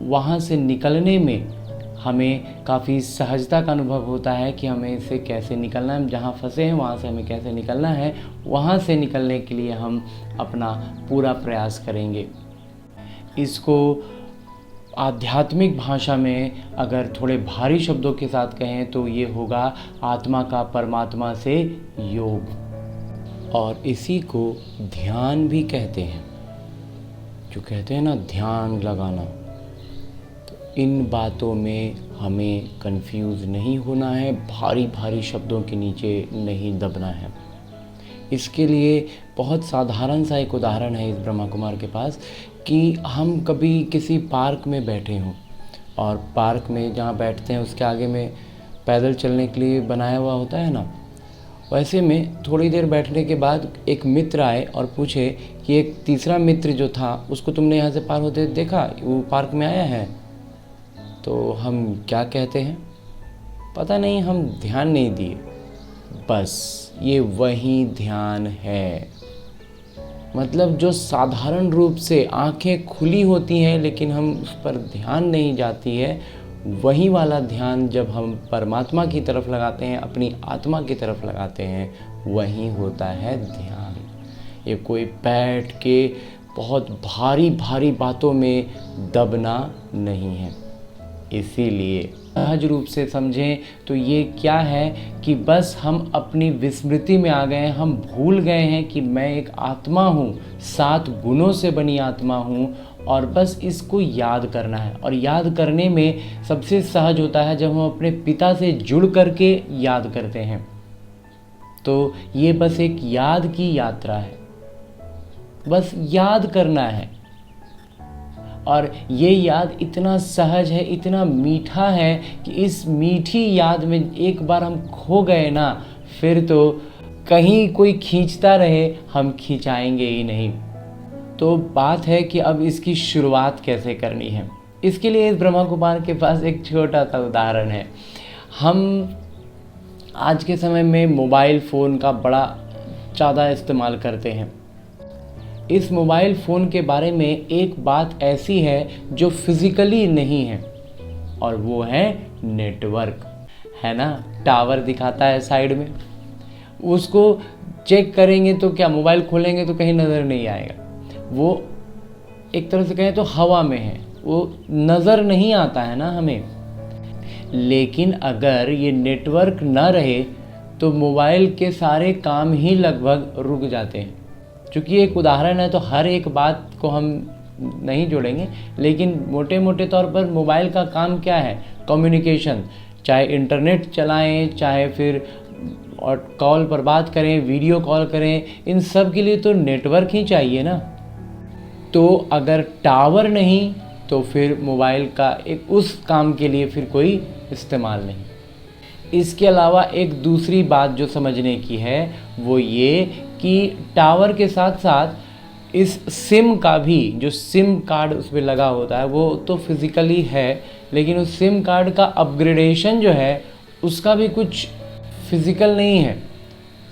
वहाँ से निकलने में हमें काफ़ी सहजता का अनुभव होता है कि हमें इससे कैसे निकलना है। हम जहाँ फंसे हैं वहाँ से हमें कैसे निकलना है, वहाँ से निकलने के लिए हम अपना पूरा प्रयास करेंगे। इसको आध्यात्मिक भाषा में अगर थोड़े भारी शब्दों के साथ कहें तो ये होगा आत्मा का परमात्मा से योग, और इसी को ध्यान भी कहते हैं। जो कहते हैं ना ध्यान लगाना, तो इन बातों में हमें कंफ्यूज नहीं होना है, भारी भारी शब्दों के नीचे नहीं दबना है। इसके लिए बहुत साधारण सा एक उदाहरण है इस ब्रह्मा कुमार के पास कि हम कभी किसी पार्क में बैठे हों और पार्क में जहाँ बैठते हैं उसके आगे में पैदल चलने के लिए बनाया हुआ होता है ना, वैसे में थोड़ी देर बैठने के बाद एक मित्र आए और पूछे कि एक तीसरा मित्र जो था उसको तुमने यहाँ से पार होते देखा, वो पार्क में आया है? तो हम क्या कहते हैं? पता नहीं हम ध्यान नहीं दिए। बस ये वही ध्यान है। मतलब जो साधारण रूप से आंखें खुली होती हैं लेकिन हम उस पर ध्यान नहीं जाती है, वही वाला ध्यान जब हम परमात्मा की तरफ लगाते हैं, अपनी आत्मा की तरफ लगाते हैं, वही होता है ध्यान। ये कोई बैठ के बहुत भारी भारी बातों में दबना नहीं है। इसीलिए सहज रूप से समझें तो ये क्या है कि बस हम अपनी विस्मृति में आ गए हैं। हम भूल गए हैं कि मैं एक आत्मा हूँ, 7 गुणों से बनी आत्मा हूँ, और बस इसको याद करना है। और याद करने में सबसे सहज होता है जब हम अपने पिता से जुड़ करके याद करते हैं। तो ये बस एक याद की यात्रा है, बस याद करना है। और ये याद इतना सहज है, इतना मीठा है कि इस मीठी याद में एक बार हम खो गए ना, फिर तो कहीं कोई खींचता रहे, हम खिंचाएंगे ही नहीं। तो बात है कि अब इसकी शुरुआत कैसे करनी है। इसके लिए इस ब्रह्मा कुमार के पास एक छोटा सा उदाहरण है। हम आज के समय में मोबाइल फ़ोन का बड़ा ज़्यादा इस्तेमाल करते हैं। इस मोबाइल फ़ोन के बारे में एक बात ऐसी है जो फिज़िकली नहीं है, और वो है नेटवर्क, है ना। टावर दिखाता है साइड में, उसको चेक करेंगे तो क्या, मोबाइल खोलेंगे तो कहीं नज़र नहीं आएगा। वो एक तरह से कहें तो हवा में है, वो नज़र नहीं आता है ना हमें। लेकिन अगर ये नेटवर्क ना रहे तो मोबाइल के सारे काम ही लगभग रुक जाते हैं। चूँकि एक उदाहरण है तो हर एक बात को हम नहीं जोड़ेंगे, लेकिन मोटे मोटे तौर पर मोबाइल का काम क्या है, कम्युनिकेशन। चाहे इंटरनेट चलाएं, चाहे फिर और कॉल पर बात करें, वीडियो कॉल करें, इन सब के लिए तो नेटवर्क ही चाहिए ना। तो अगर टावर नहीं तो फिर मोबाइल का एक उस काम के लिए फिर कोई इस्तेमाल नहीं। इसके अलावा एक दूसरी बात जो समझने की है वो ये कि टावर के साथ साथ इस सिम का भी, जो सिम कार्ड उस पर लगा होता है, वो तो फिज़िकली है, लेकिन उस सिम कार्ड का अपग्रेडेशन जो है उसका भी कुछ फिज़िकल नहीं है।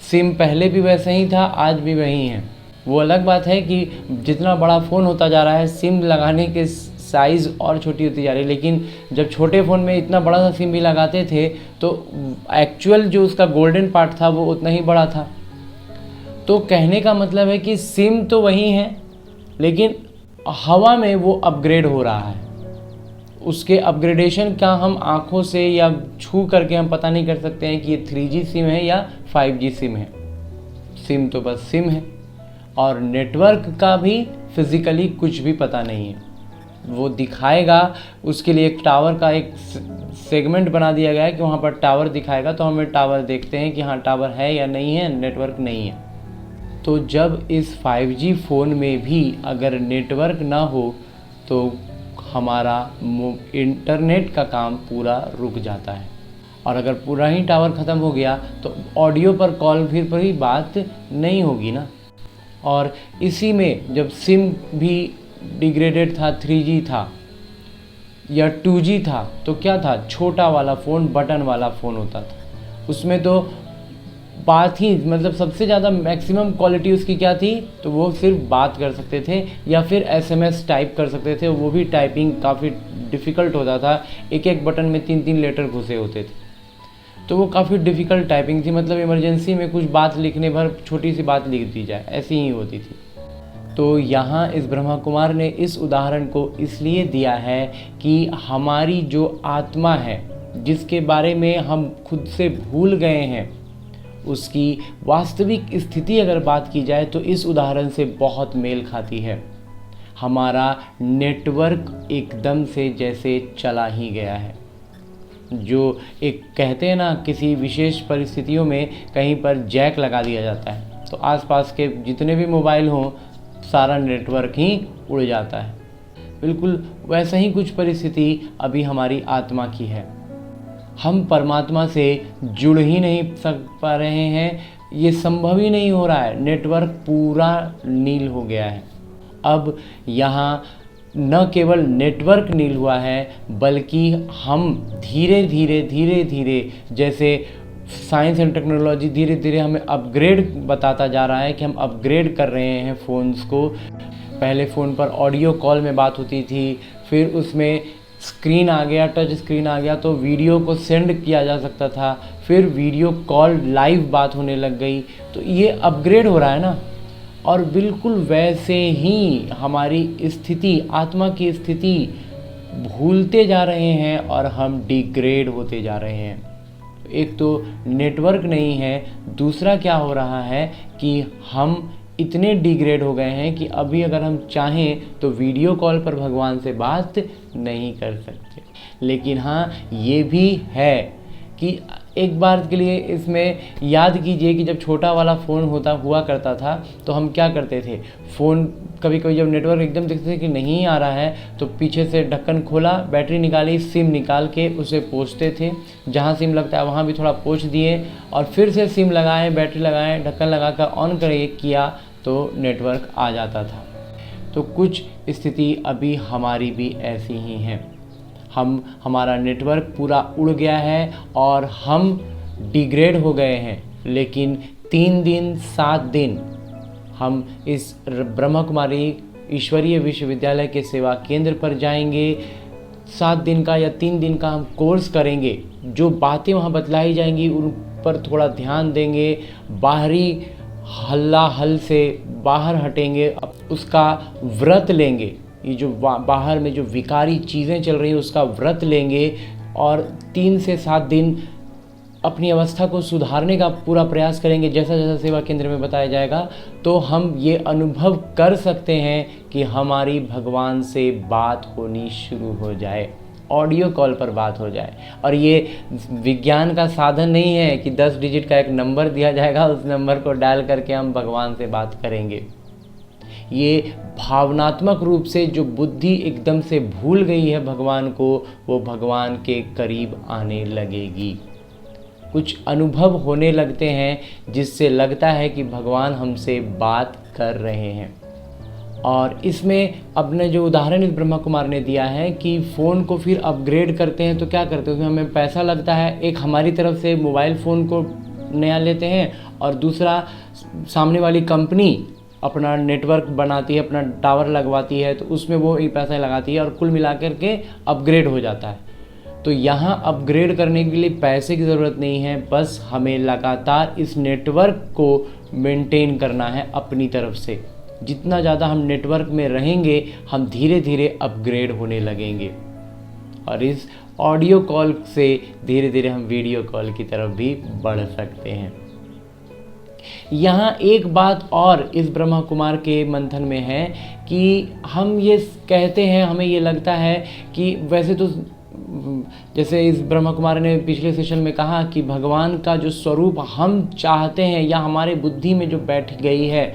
सिम पहले भी वैसे ही था, आज भी वही है। वो अलग बात है कि जितना बड़ा फ़ोन होता जा रहा है, सिम लगाने के साइज़ और छोटी होती जा रही है। लेकिन जब छोटे फ़ोन में इतना बड़ा सा सिम भी लगाते थे तो एक्चुअल जो उसका गोल्डन पार्ट था वो उतना ही बड़ा था। तो कहने का मतलब है कि सिम तो वही है, लेकिन हवा में वो अपग्रेड हो रहा है। उसके अपग्रेडेशन का हम आँखों से या छू करके हम पता नहीं कर सकते हैं कि ये 3G सिम है या 5G सिम है। सिम तो बस सिम है, और नेटवर्क का भी फिज़िकली कुछ भी पता नहीं है। वो दिखाएगा, उसके लिए एक टावर का एक सेगमेंट बना दिया गया है कि वहाँ पर टावर दिखाएगा, तो हमें टावर देखते हैं कि हाँ टावर है या नहीं है, नेटवर्क नहीं है। तो जब इस 5G फ़ोन में भी अगर नेटवर्क ना हो तो हमारा इंटरनेट का काम पूरा रुक जाता है। और अगर पूरा ही टावर ख़त्म हो गया तो ऑडियो पर कॉल फिर पर ही बात नहीं होगी ना। और इसी में जब सिम भी डिग्रेडेड था, 3G था या 2G था, तो क्या था, छोटा वाला फ़ोन, बटन वाला फ़ोन होता था। उसमें तो बात ही, मतलब सबसे ज़्यादा मैक्सिमम क्वालिटी उसकी क्या थी, तो वो सिर्फ बात कर सकते थे या फिर SMS टाइप कर सकते थे। वो भी टाइपिंग काफ़ी डिफ़िकल्ट होता था, एक एक बटन में 3-3 लेटर घुसे होते थे, तो वो काफ़ी डिफ़िकल्ट टाइपिंग थी। मतलब इमरजेंसी में कुछ बात लिखने पर छोटी सी बात लिख दी जाए, ऐसी ही होती थी। तो यहाँ इस ब्रह्मा कुमार ने इस उदाहरण को इसलिए दिया है कि हमारी जो आत्मा है, जिसके बारे में हम खुद से भूल गए हैं, उसकी वास्तविक स्थिति अगर बात की जाए तो इस उदाहरण से बहुत मेल खाती है। हमारा नेटवर्क एकदम से जैसे चला ही गया है। जो एक कहते हैं ना, किसी विशेष परिस्थितियों में कहीं पर जैक लगा दिया जाता है तो आसपास के जितने भी मोबाइल हों सारा नेटवर्क ही उड़ जाता है। बिल्कुल वैसा ही कुछ परिस्थिति अभी हमारी आत्मा की है। हम परमात्मा से जुड़ ही नहीं पा रहे हैं, ये संभव ही नहीं हो रहा है। नेटवर्क पूरा नील हो गया है। अब यहाँ न केवल नेटवर्क नील हुआ है, बल्कि हम धीरे धीरे जैसे साइंस एंड टेक्नोलॉजी धीरे धीरे हमें अपग्रेड बताता जा रहा है कि हम अपग्रेड कर रहे हैं फ़ोन्स को। पहले फ़ोन पर ऑडियो कॉल में बात होती थी, फिर उसमें स्क्रीन आ गया, टच स्क्रीन आ गया, तो वीडियो को सेंड किया जा सकता था, फिर वीडियो कॉल लाइव बात होने लग गई। तो ये अपग्रेड हो रहा है ना। और बिल्कुल वैसे ही हमारी स्थिति, आत्मा की स्थिति भूलते जा रहे हैं और हम डिग्रेड होते जा रहे हैं। एक तो नेटवर्क नहीं है, दूसरा क्या हो रहा है कि हम इतने डिग्रेड हो गए हैं कि अभी अगर हम चाहें तो वीडियो कॉल पर भगवान से बात नहीं कर सकते। लेकिन हाँ, ये भी है कि एक बार के लिए इसमें याद कीजिए कि जब छोटा वाला फ़ोन हुआ करता था तो हम क्या करते थे, फ़ोन कभी कभी जब नेटवर्क एकदम देखते थे कि नहीं आ रहा है तो पीछे से ढक्कन खोला, बैटरी निकाली, सिम निकाल के उसे पोंछते थे, जहाँ सिम लगता है वहाँ भी थोड़ा पोंछ दिए और फिर से सिम लगाए, बैटरी लगाए, ढक्कन लगा कर ऑन किया तो नेटवर्क आ जाता था। तो कुछ स्थिति अभी हमारी भी ऐसी ही हैं। हमारा नेटवर्क पूरा उड़ गया है और हम डिग्रेड हो गए हैं। लेकिन 3 दिन 7 दिन हम इस ब्रह्मा कुमारी ईश्वरीय विश्वविद्यालय के सेवा केंद्र पर जाएंगे। 7 दिन का या 3 दिन का हम कोर्स करेंगे। जो बातें वहाँ बतलाई जाएंगी उन पर थोड़ा ध्यान देंगे, बाहरी हल्ला हल से बाहर हटेंगे, उसका व्रत लेंगे। ये जो बाहर में जो विकारी चीज़ें चल रही हैं उसका व्रत लेंगे और 3 से 7 दिन अपनी अवस्था को सुधारने का पूरा प्रयास करेंगे। जैसा जैसा सेवा केंद्र में बताया जाएगा तो हम ये अनुभव कर सकते हैं कि हमारी भगवान से बात होनी शुरू हो जाए, ऑडियो कॉल पर बात हो जाए। और ये विज्ञान का साधन नहीं है कि 10 डिजिट का एक नंबर दिया जाएगा, उस नंबर को डायल करके हम भगवान से बात करेंगे। ये भावनात्मक रूप से जो बुद्धि एकदम से भूल गई है भगवान को, वो भगवान के करीब आने लगेगी। कुछ अनुभव होने लगते हैं जिससे लगता है कि भगवान हमसे बात कर रहे हैं। और इसमें अपने जो उदाहरण इस ब्रह्मा कुमार ने दिया है कि फ़ोन को फिर अपग्रेड करते हैं तो क्या करते हैं, उसमें हमें पैसा लगता है। एक हमारी तरफ से मोबाइल फ़ोन को नया लेते हैं और दूसरा सामने वाली कंपनी अपना नेटवर्क बनाती है, अपना टावर लगवाती है, तो उसमें वो ही पैसा लगाती है और कुल मिला कर के अपग्रेड हो जाता है। तो यहाँ अपग्रेड करने के लिए पैसे की ज़रूरत नहीं है, बस हमें लगातार इस नेटवर्क को मेंटेन करना है अपनी तरफ से। जितना ज़्यादा हम नेटवर्क में रहेंगे हम धीरे धीरे अपग्रेड होने लगेंगे और इस ऑडियो कॉल से धीरे धीरे हम वीडियो कॉल की तरफ भी बढ़ सकते हैं। यहाँ एक बात और इस ब्रह्मा कुमार के मंथन में है कि हम ये कहते हैं, हमें ये लगता है कि वैसे तो जैसे इस ब्रह्मा कुमार ने पिछले सेशन में कहा कि भगवान का जो स्वरूप हम चाहते हैं या हमारे बुद्धि में जो बैठ गई है,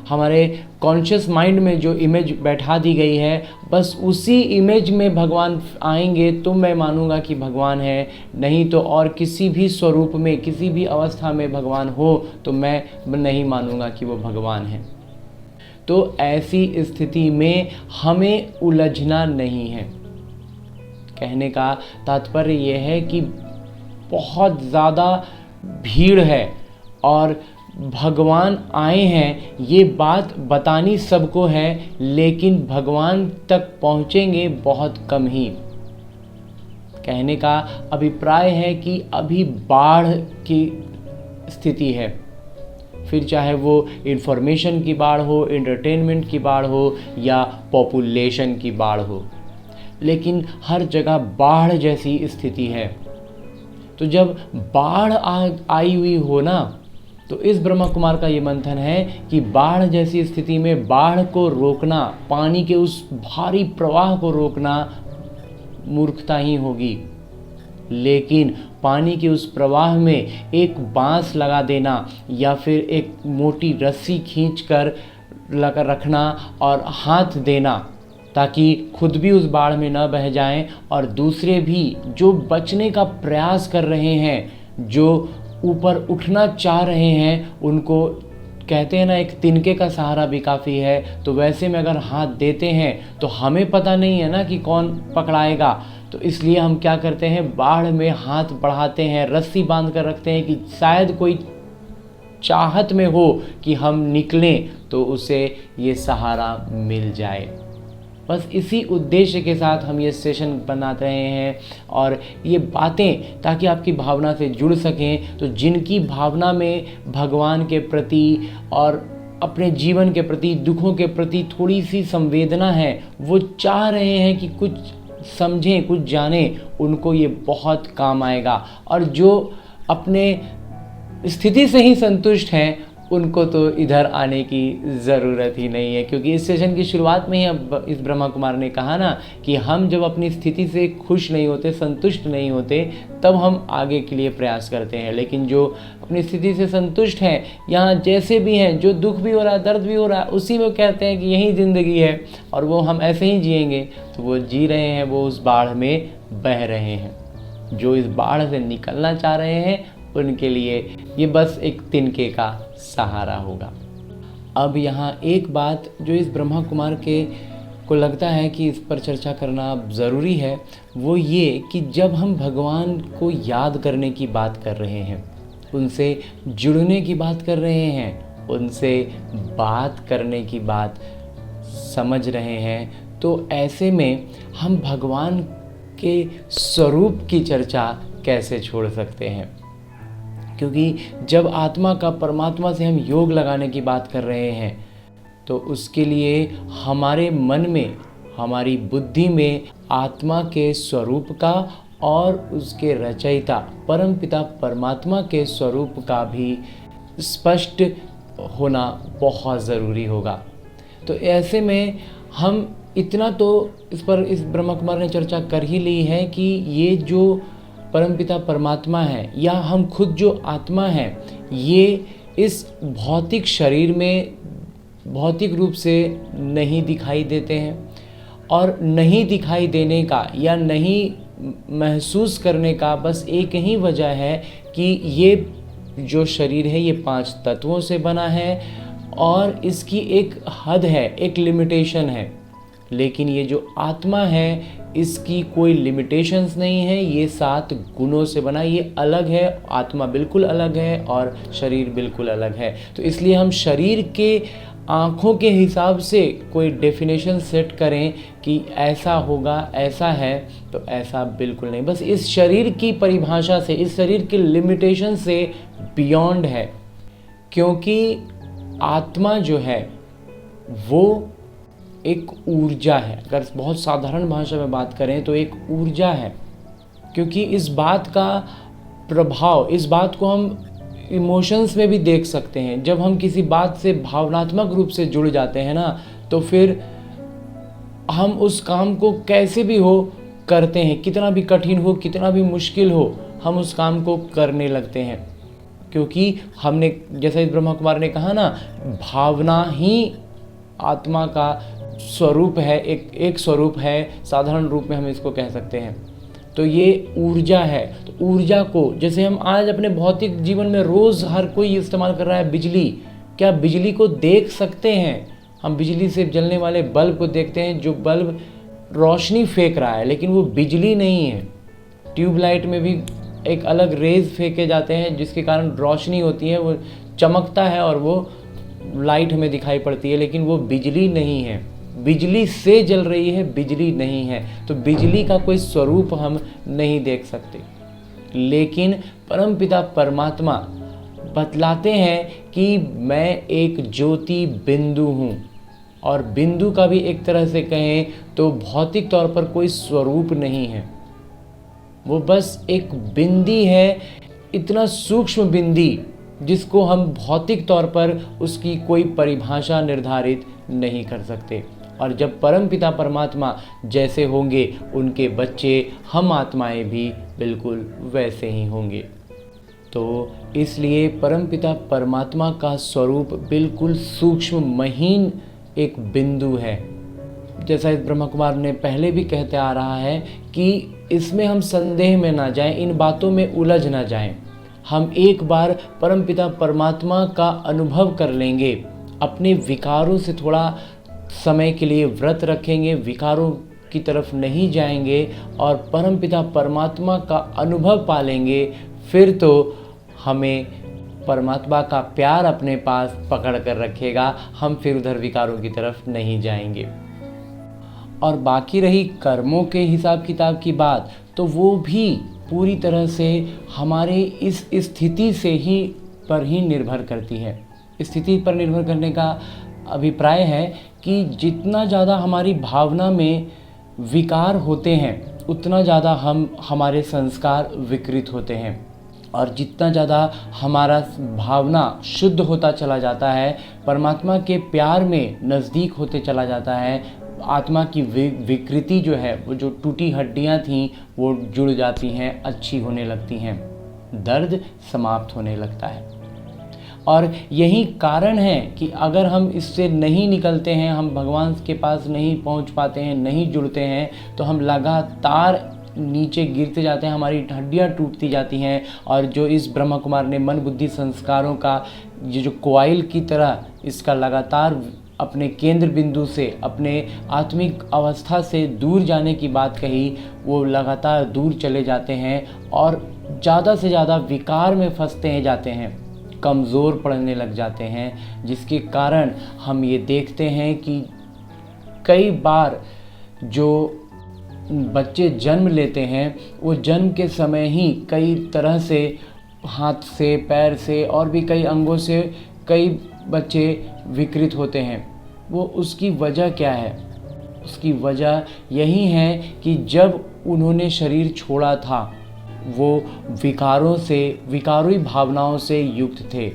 हमारे कॉन्शियस माइंड में जो इमेज बैठा दी गई है, बस उसी इमेज में भगवान आएंगे तो मैं मानूंगा कि भगवान है। नहीं तो और किसी भी स्वरूप में, किसी भी अवस्था में भगवान हो तो मैं नहीं मानूंगा कि वो भगवान है। तो ऐसी स्थिति में हमें उलझना नहीं है। कहने का तात्पर्य यह है कि बहुत ज़्यादा भीड़ है और भगवान आए हैं, ये बात बतानी सबको है, लेकिन भगवान तक पहुँचेंगे बहुत कम ही। कहने का अभिप्राय है कि अभी बाढ़ की स्थिति है, फिर चाहे वो इंफॉर्मेशन की बाढ़ हो, एंटरटेनमेंट की बाढ़ हो या पॉपुलेशन की बाढ़ हो, लेकिन हर जगह बाढ़ जैसी स्थिति है। तो जब बाढ़ आई हुई हो ना, तो इस ब्रह्मा कुमार का ये मंथन है कि बाढ़ जैसी स्थिति में बाढ़ को रोकना, पानी के उस भारी प्रवाह को रोकना मूर्खता ही होगी। लेकिन पानी के उस प्रवाह में एक बांस लगा देना या फिर एक मोटी रस्सी खींचकर लगा रखना और हाथ देना ताकि खुद भी उस बाढ़ में न बह जाएं और दूसरे भी जो बचने का प्रयास कर रहे हैं, जो ऊपर उठना चाह रहे हैं, उनको कहते हैं ना, एक तिनके का सहारा भी काफ़ी है। तो वैसे में अगर हाथ देते हैं तो हमें पता नहीं है ना कि कौन पकड़ाएगा, तो इसलिए हम क्या करते हैं, बाढ़ में हाथ बढ़ाते हैं, रस्सी बांध कर रखते हैं कि शायद कोई चाहत में हो कि हम निकलें तो उसे ये सहारा मिल जाए। बस इसी उद्देश्य के साथ हम ये सेशन बना रहे हैं और ये बातें ताकि आपकी भावना से जुड़ सकें। तो जिनकी भावना में भगवान के प्रति और अपने जीवन के प्रति, दुखों के प्रति थोड़ी सी संवेदना है, वो चाह रहे हैं कि कुछ समझें, कुछ जानें, उनको ये बहुत काम आएगा। और जो अपने स्थिति से ही संतुष्ट हैं, उनको तो इधर आने की ज़रूरत ही नहीं है, क्योंकि इस सेशन की शुरुआत में ही अब इस ब्रह्मा कुमार ने कहा ना कि हम जब अपनी स्थिति से खुश नहीं होते, संतुष्ट नहीं होते, तब हम आगे के लिए प्रयास करते हैं। लेकिन जो अपनी स्थिति से संतुष्ट हैं, यहाँ जैसे भी हैं, जो दुख भी हो रहा है, दर्द भी हो रहा है, उसी में कहते हैं कि यही ज़िंदगी है और वो हम ऐसे ही जिएंगे, तो वो जी रहे हैं, वो उस बाढ़ में बह रहे हैं। जो इस बाढ़ से निकलना चाह रहे हैं, उनके लिए ये बस एक तिनके का सहारा होगा। अब यहाँ एक बात जो इस ब्रह्मा कुमार के को लगता है कि इस पर चर्चा करना ज़रूरी है, वो ये कि जब हम भगवान को याद करने की बात कर रहे हैं, उनसे जुड़ने की बात कर रहे हैं, उनसे बात करने की बात समझ रहे हैं, तो ऐसे में हम भगवान के स्वरूप की चर्चा कैसे छोड़ सकते हैं। क्योंकि जब आत्मा का परमात्मा से हम योग लगाने की बात कर रहे हैं, तो उसके लिए हमारे मन में, हमारी बुद्धि में आत्मा के स्वरूप का और उसके रचयिता परमपिता परमात्मा के स्वरूप का भी स्पष्ट होना बहुत ज़रूरी होगा। तो ऐसे में हम इतना तो इस ब्रह्मा कुमार ने चर्चा कर ही ली है कि ये जो परमपिता परमात्मा है, या हम खुद जो आत्मा हैं, ये इस भौतिक शरीर में भौतिक रूप से नहीं दिखाई देते हैं। और नहीं दिखाई देने का या नहीं महसूस करने का बस एक ही वजह है कि ये जो शरीर है, ये 5 तत्वों से बना है और इसकी एक हद है, एक लिमिटेशन है। लेकिन ये जो आत्मा है, इसकी कोई लिमिटेशंस नहीं है, ये 7 गुणों से बना, ये अलग है, आत्मा बिल्कुल अलग है और शरीर बिल्कुल अलग है। तो इसलिए हम शरीर के आँखों के हिसाब से कोई डेफिनेशन सेट करें कि ऐसा होगा, ऐसा है, तो ऐसा बिल्कुल नहीं। बस इस शरीर की परिभाषा से, इस शरीर के लिमिटेशन से बियॉन्ड है। क्योंकि आत्मा जो है वो एक ऊर्जा है। अगर बहुत साधारण भाषा में बात करें तो एक ऊर्जा है। क्योंकि इस बात का प्रभाव, इस बात को हम इमोशंस में भी देख सकते हैं। जब हम किसी बात से भावनात्मक रूप से जुड़ जाते हैं ना, तो फिर हम उस काम को कैसे भी हो करते हैं, कितना भी कठिन हो, कितना भी मुश्किल हो, हम उस काम को करने लगते हैं। क्योंकि हमने, जैसा इस ब्रह्मा कुमार ने कहा ना, भावना ही आत्मा का स्वरूप है, एक स्वरूप है, साधारण रूप में हम इसको कह सकते हैं। तो ये ऊर्जा है। तो ऊर्जा को, जैसे हम आज अपने भौतिक जीवन में रोज़ हर कोई इस्तेमाल कर रहा है बिजली, क्या बिजली को देख सकते हैं? हम बिजली से जलने वाले बल्ब को देखते हैं, जो बल्ब रोशनी फेंक रहा है, लेकिन वो बिजली नहीं है। ट्यूबलाइट में भी एक अलग रेज फेंके जाते हैं जिसके कारण रोशनी होती है, वो चमकता है और वो लाइट हमें दिखाई पड़ती है, लेकिन वो बिजली नहीं है। बिजली से जल रही है, बिजली नहीं है। तो बिजली का कोई स्वरूप हम नहीं देख सकते। लेकिन परमपिता परमात्मा बतलाते हैं कि मैं एक ज्योति बिंदु हूँ। और बिंदु का भी एक तरह से कहें तो भौतिक तौर पर कोई स्वरूप नहीं है, वो बस एक बिंदी है, इतना सूक्ष्म बिंदी जिसको हम भौतिक तौर पर उसकी कोई परिभाषा निर्धारित नहीं कर सकते। और जब परमपिता परमात्मा जैसे होंगे, उनके बच्चे, हम आत्माएं भी बिल्कुल वैसे ही होंगे। तो इसलिए परमपिता परमात्मा का स्वरूप बिल्कुल सूक्ष्म, महीन एक बिंदु है। जैसा इस ब्रह्मा कुमार ने पहले भी कहते आ रहा है कि इसमें हम संदेह में ना जाएं, इन बातों में उलझ ना जाएं। हम एक बार परमपिता परमात्मा का अनुभव कर लेंगे, अपने विकारों से थोड़ा समय के लिए व्रत रखेंगे, विकारों की तरफ नहीं जाएंगे और परमपिता परमात्मा का अनुभव पा लेंगे, फिर तो हमें परमात्मा का प्यार अपने पास पकड़ कर रखेगा, हम फिर उधर विकारों की तरफ नहीं जाएंगे। और बाकी रही कर्मों के हिसाब किताब की बात, तो वो भी पूरी तरह से हमारे इस स्थिति से ही पर ही निर्भर करती है। स्थिति पर निर्भर करने का अभिप्राय है कि जितना ज़्यादा हमारी भावना में विकार होते हैं उतना ज़्यादा हमारे संस्कार विकृत होते हैं, और जितना ज़्यादा हमारा भावना शुद्ध होता चला जाता है, परमात्मा के प्यार में नज़दीक होते चला जाता है, आत्मा की विकृति जो है, वो जो टूटी हड्डियां थीं वो जुड़ जाती हैं, अच्छी होने लगती हैं, दर्द समाप्त होने लगता है। और यही कारण है कि अगर हम इससे नहीं निकलते हैं, हम भगवान के पास नहीं पहुंच पाते हैं, नहीं जुड़ते हैं, तो हम लगातार नीचे गिरते जाते हैं, हमारी हड्डियां टूटती जाती हैं। और जो इस ब्रह्मा कुमार ने मन बुद्धि संस्कारों का ये जो कोयल की तरह इसका लगातार अपने केंद्र बिंदु से, अपने आत्मिक अवस्था से दूर जाने की बात कही, वो लगातार दूर चले जाते हैं और ज़्यादा से ज़्यादा विकार में फंसते जाते हैं, कमज़ोर पड़ने लग जाते हैं, जिसके कारण हम ये देखते हैं कि कई बार जो बच्चे जन्म लेते हैं वो जन्म के समय ही कई तरह से, हाथ से, पैर से और भी कई अंगों से कई बच्चे विकृत होते हैं। वो उसकी वजह क्या है? उसकी वजह यही है कि जब उन्होंने शरीर छोड़ा था वो विकारों से, विकारी भावनाओं से युक्त थे।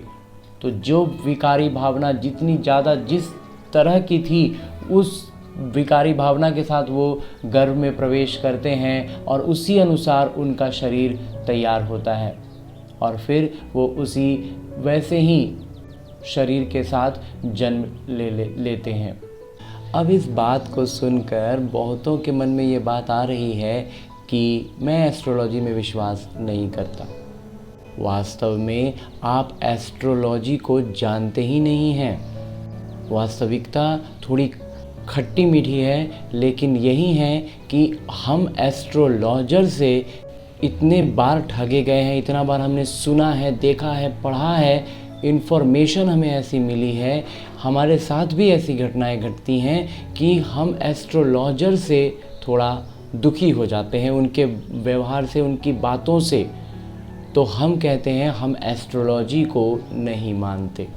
तो जो विकारी भावना जितनी ज़्यादा जिस तरह की थी, उस विकारी भावना के साथ वो गर्भ में प्रवेश करते हैं और उसी अनुसार उनका शरीर तैयार होता है और फिर वो उसी वैसे ही शरीर के साथ जन्म लेते हैं। अब इस बात को सुनकर बहुतों के मन में ये बात आ रही है कि मैं एस्ट्रोलॉजी में विश्वास नहीं करता। वास्तव में आप एस्ट्रोलॉजी को जानते ही नहीं हैं। वास्तविकता थोड़ी खट्टी मीठी है, लेकिन यही है कि हम एस्ट्रोलॉजर से इतने बार ठगे गए हैं, इतना बार हमने सुना है, देखा है, पढ़ा है, इन्फॉर्मेशन हमें ऐसी मिली है, हमारे साथ भी ऐसी घटनाएं घटती हैं कि हम एस्ट्रोलॉजर से थोड़ा दुखी हो जाते हैं, उनके व्यवहार से, उनकी बातों से। तो हम कहते हैं हम एस्ट्रोलॉजी को नहीं मानते।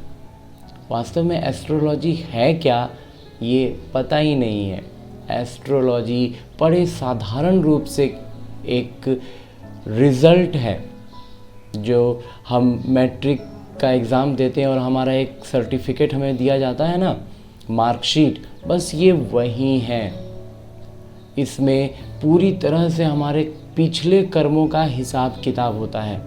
वास्तव में एस्ट्रोलॉजी है क्या, ये पता ही नहीं है। एस्ट्रोलॉजी बड़े साधारण रूप से एक रिज़ल्ट है। जो हम मैट्रिक का एग्ज़ाम देते हैं और हमारा एक सर्टिफिकेट हमें दिया जाता है ना, मार्कशीट, बस ये वही है। इसमें पूरी तरह से हमारे पिछले कर्मों का हिसाब किताब होता है।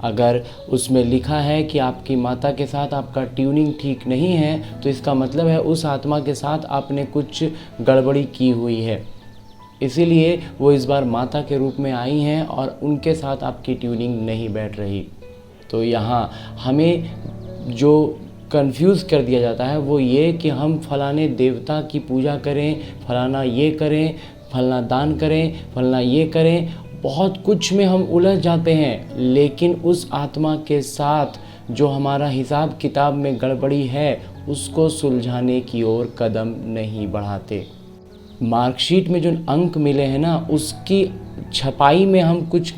अगर उसमें लिखा है कि आपकी माता के साथ आपका ट्यूनिंग ठीक नहीं है, तो इसका मतलब है उस आत्मा के साथ आपने कुछ गड़बड़ी की हुई है, इसीलिए वो इस बार माता के रूप में आई हैं और उनके साथ आपकी ट्यूनिंग नहीं बैठ रही। तो यहाँ हमें जो कंफ्यूज कर दिया जाता है वो ये कि हम फलाने देवता की पूजा करें, फलाना ये करें, फलाना दान करें, फलाना ये करें, बहुत कुछ में हम उलझ जाते हैं। लेकिन उस आत्मा के साथ जो हमारा हिसाब किताब में गड़बड़ी है उसको सुलझाने की ओर कदम नहीं बढ़ाते। मार्कशीट में जो अंक मिले हैं ना, उसकी छपाई में हम कुछ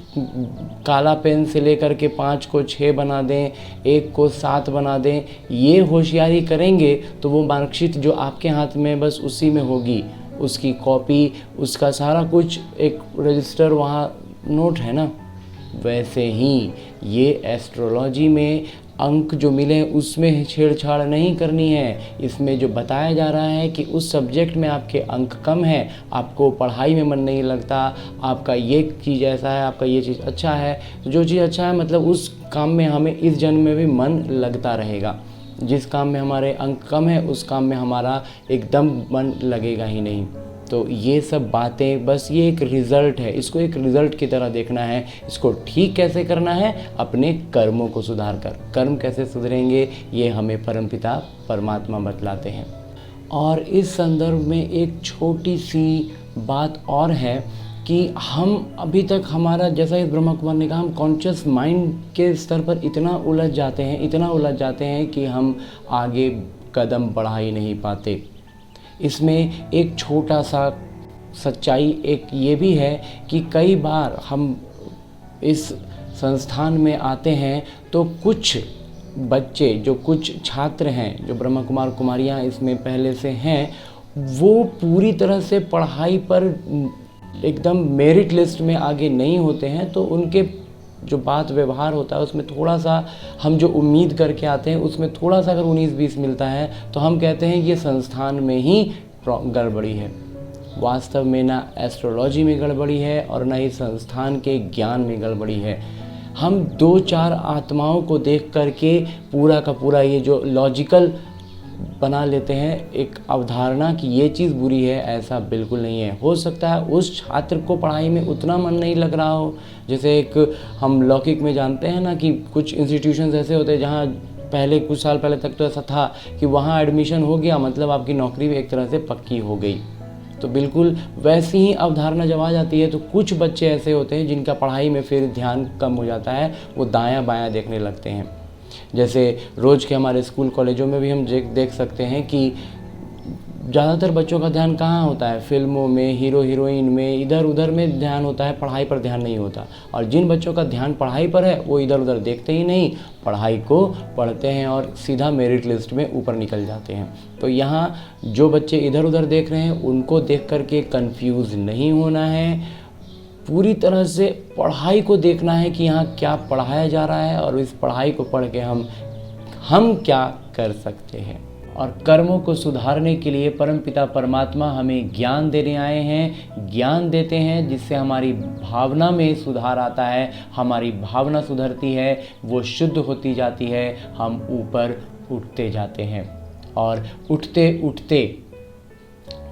काला पेन से लेकर के 5 को 6 बना दें, 1 को 7 बना दें, ये होशियारी करेंगे तो वो मार्कशीट जो आपके हाथ में बस उसी में होगी, उसकी कॉपी, उसका सारा कुछ एक रजिस्टर वहाँ नोट है ना। वैसे ही ये एस्ट्रोलॉजी में अंक जो मिले उसमें छेड़छाड़ नहीं करनी है। इसमें जो बताया जा रहा है कि उस सब्जेक्ट में आपके अंक कम है, आपको पढ़ाई में मन नहीं लगता, आपका ये चीज़ ऐसा है, आपका ये चीज़ अच्छा है, जो चीज़ अच्छा है मतलब उस काम में हमें इस जन्म में भी मन लगता रहेगा। जिस काम में हमारे अंक कम है उस काम में हमारा एकदम मन लगेगा ही नहीं। तो ये सब बातें बस ये एक रिज़ल्ट है, इसको एक रिज़ल्ट की तरह देखना है। इसको ठीक कैसे करना है? अपने कर्मों को सुधार कर। कर्म कैसे सुधरेंगे ये हमें परमपिता परमात्मा बतलाते हैं। और इस संदर्भ में एक छोटी सी बात और है कि हम अभी तक हमारा, जैसा इस ब्रह्मा कुमार ने कहा, हम कॉन्शियस माइंड के स्तर पर इतना उलझ जाते हैं कि हम आगे कदम बढ़ा ही नहीं पाते। इसमें एक छोटा सा सच्चाई एक ये भी है कि कई बार हम इस संस्थान में आते हैं तो कुछ बच्चे, जो कुछ छात्र हैं, जो ब्रह्मा कुमार कुमारियाँ इसमें पहले से हैं, वो पूरी तरह से पढ़ाई पर एकदम मेरिट लिस्ट में आगे नहीं होते हैं। तो उनके जो बात व्यवहार होता है उसमें थोड़ा सा, हम जो उम्मीद करके आते हैं उसमें थोड़ा सा अगर 19-20 मिलता है तो हम कहते हैं ये संस्थान में ही गड़बड़ी है। वास्तव में ना एस्ट्रोलॉजी में गड़बड़ी है और ना ही संस्थान के ज्ञान में गड़बड़ी है। हम 2-4 आत्माओं को देख करके पूरा का पूरा ये जो लॉजिकल बना लेते हैं एक अवधारणा कि ये चीज़ बुरी है, ऐसा बिल्कुल नहीं है। हो सकता है उस छात्र को पढ़ाई में उतना मन नहीं लग रहा हो, जैसे एक हम लौकिक में जानते हैं ना कि कुछ इंस्टीट्यूशंस ऐसे होते हैं जहाँ पहले कुछ साल पहले तक तो ऐसा था कि वहाँ एडमिशन हो गया मतलब आपकी नौकरी भी एक तरह से पक्की हो गई। तो बिल्कुल वैसी ही अवधारणा जब आ जाती है तो कुछ बच्चे ऐसे होते हैं जिनका पढ़ाई में फिर ध्यान कम हो जाता है, वो दायां बायां देखने लगते हैं। जैसे रोज़ के हमारे स्कूल कॉलेजों में भी हम देख सकते हैं कि ज़्यादातर बच्चों का ध्यान कहाँ होता है? फिल्मों में, हीरो हीरोइन में, इधर उधर में ध्यान होता है, पढ़ाई पर ध्यान नहीं होता। और जिन बच्चों का ध्यान पढ़ाई पर है वो इधर उधर देखते ही नहीं, पढ़ाई को पढ़ते हैं और सीधा मेरिट लिस्ट में ऊपर निकल जाते हैं। तो यहाँ जो बच्चे इधर उधर देख रहे हैं उनको देख करके कंफ्यूज नहीं होना है, पूरी तरह से पढ़ाई को देखना है कि यहाँ क्या पढ़ाया जा रहा है और इस पढ़ाई को पढ़ के हम क्या कर सकते हैं। और कर्मों को सुधारने के लिए परमपिता परमात्मा हमें ज्ञान देने आए हैं, ज्ञान देते हैं जिससे हमारी भावना में सुधार आता है, हमारी भावना सुधरती है, वो शुद्ध होती जाती है, हम ऊपर उठते जाते हैं और उठते उठते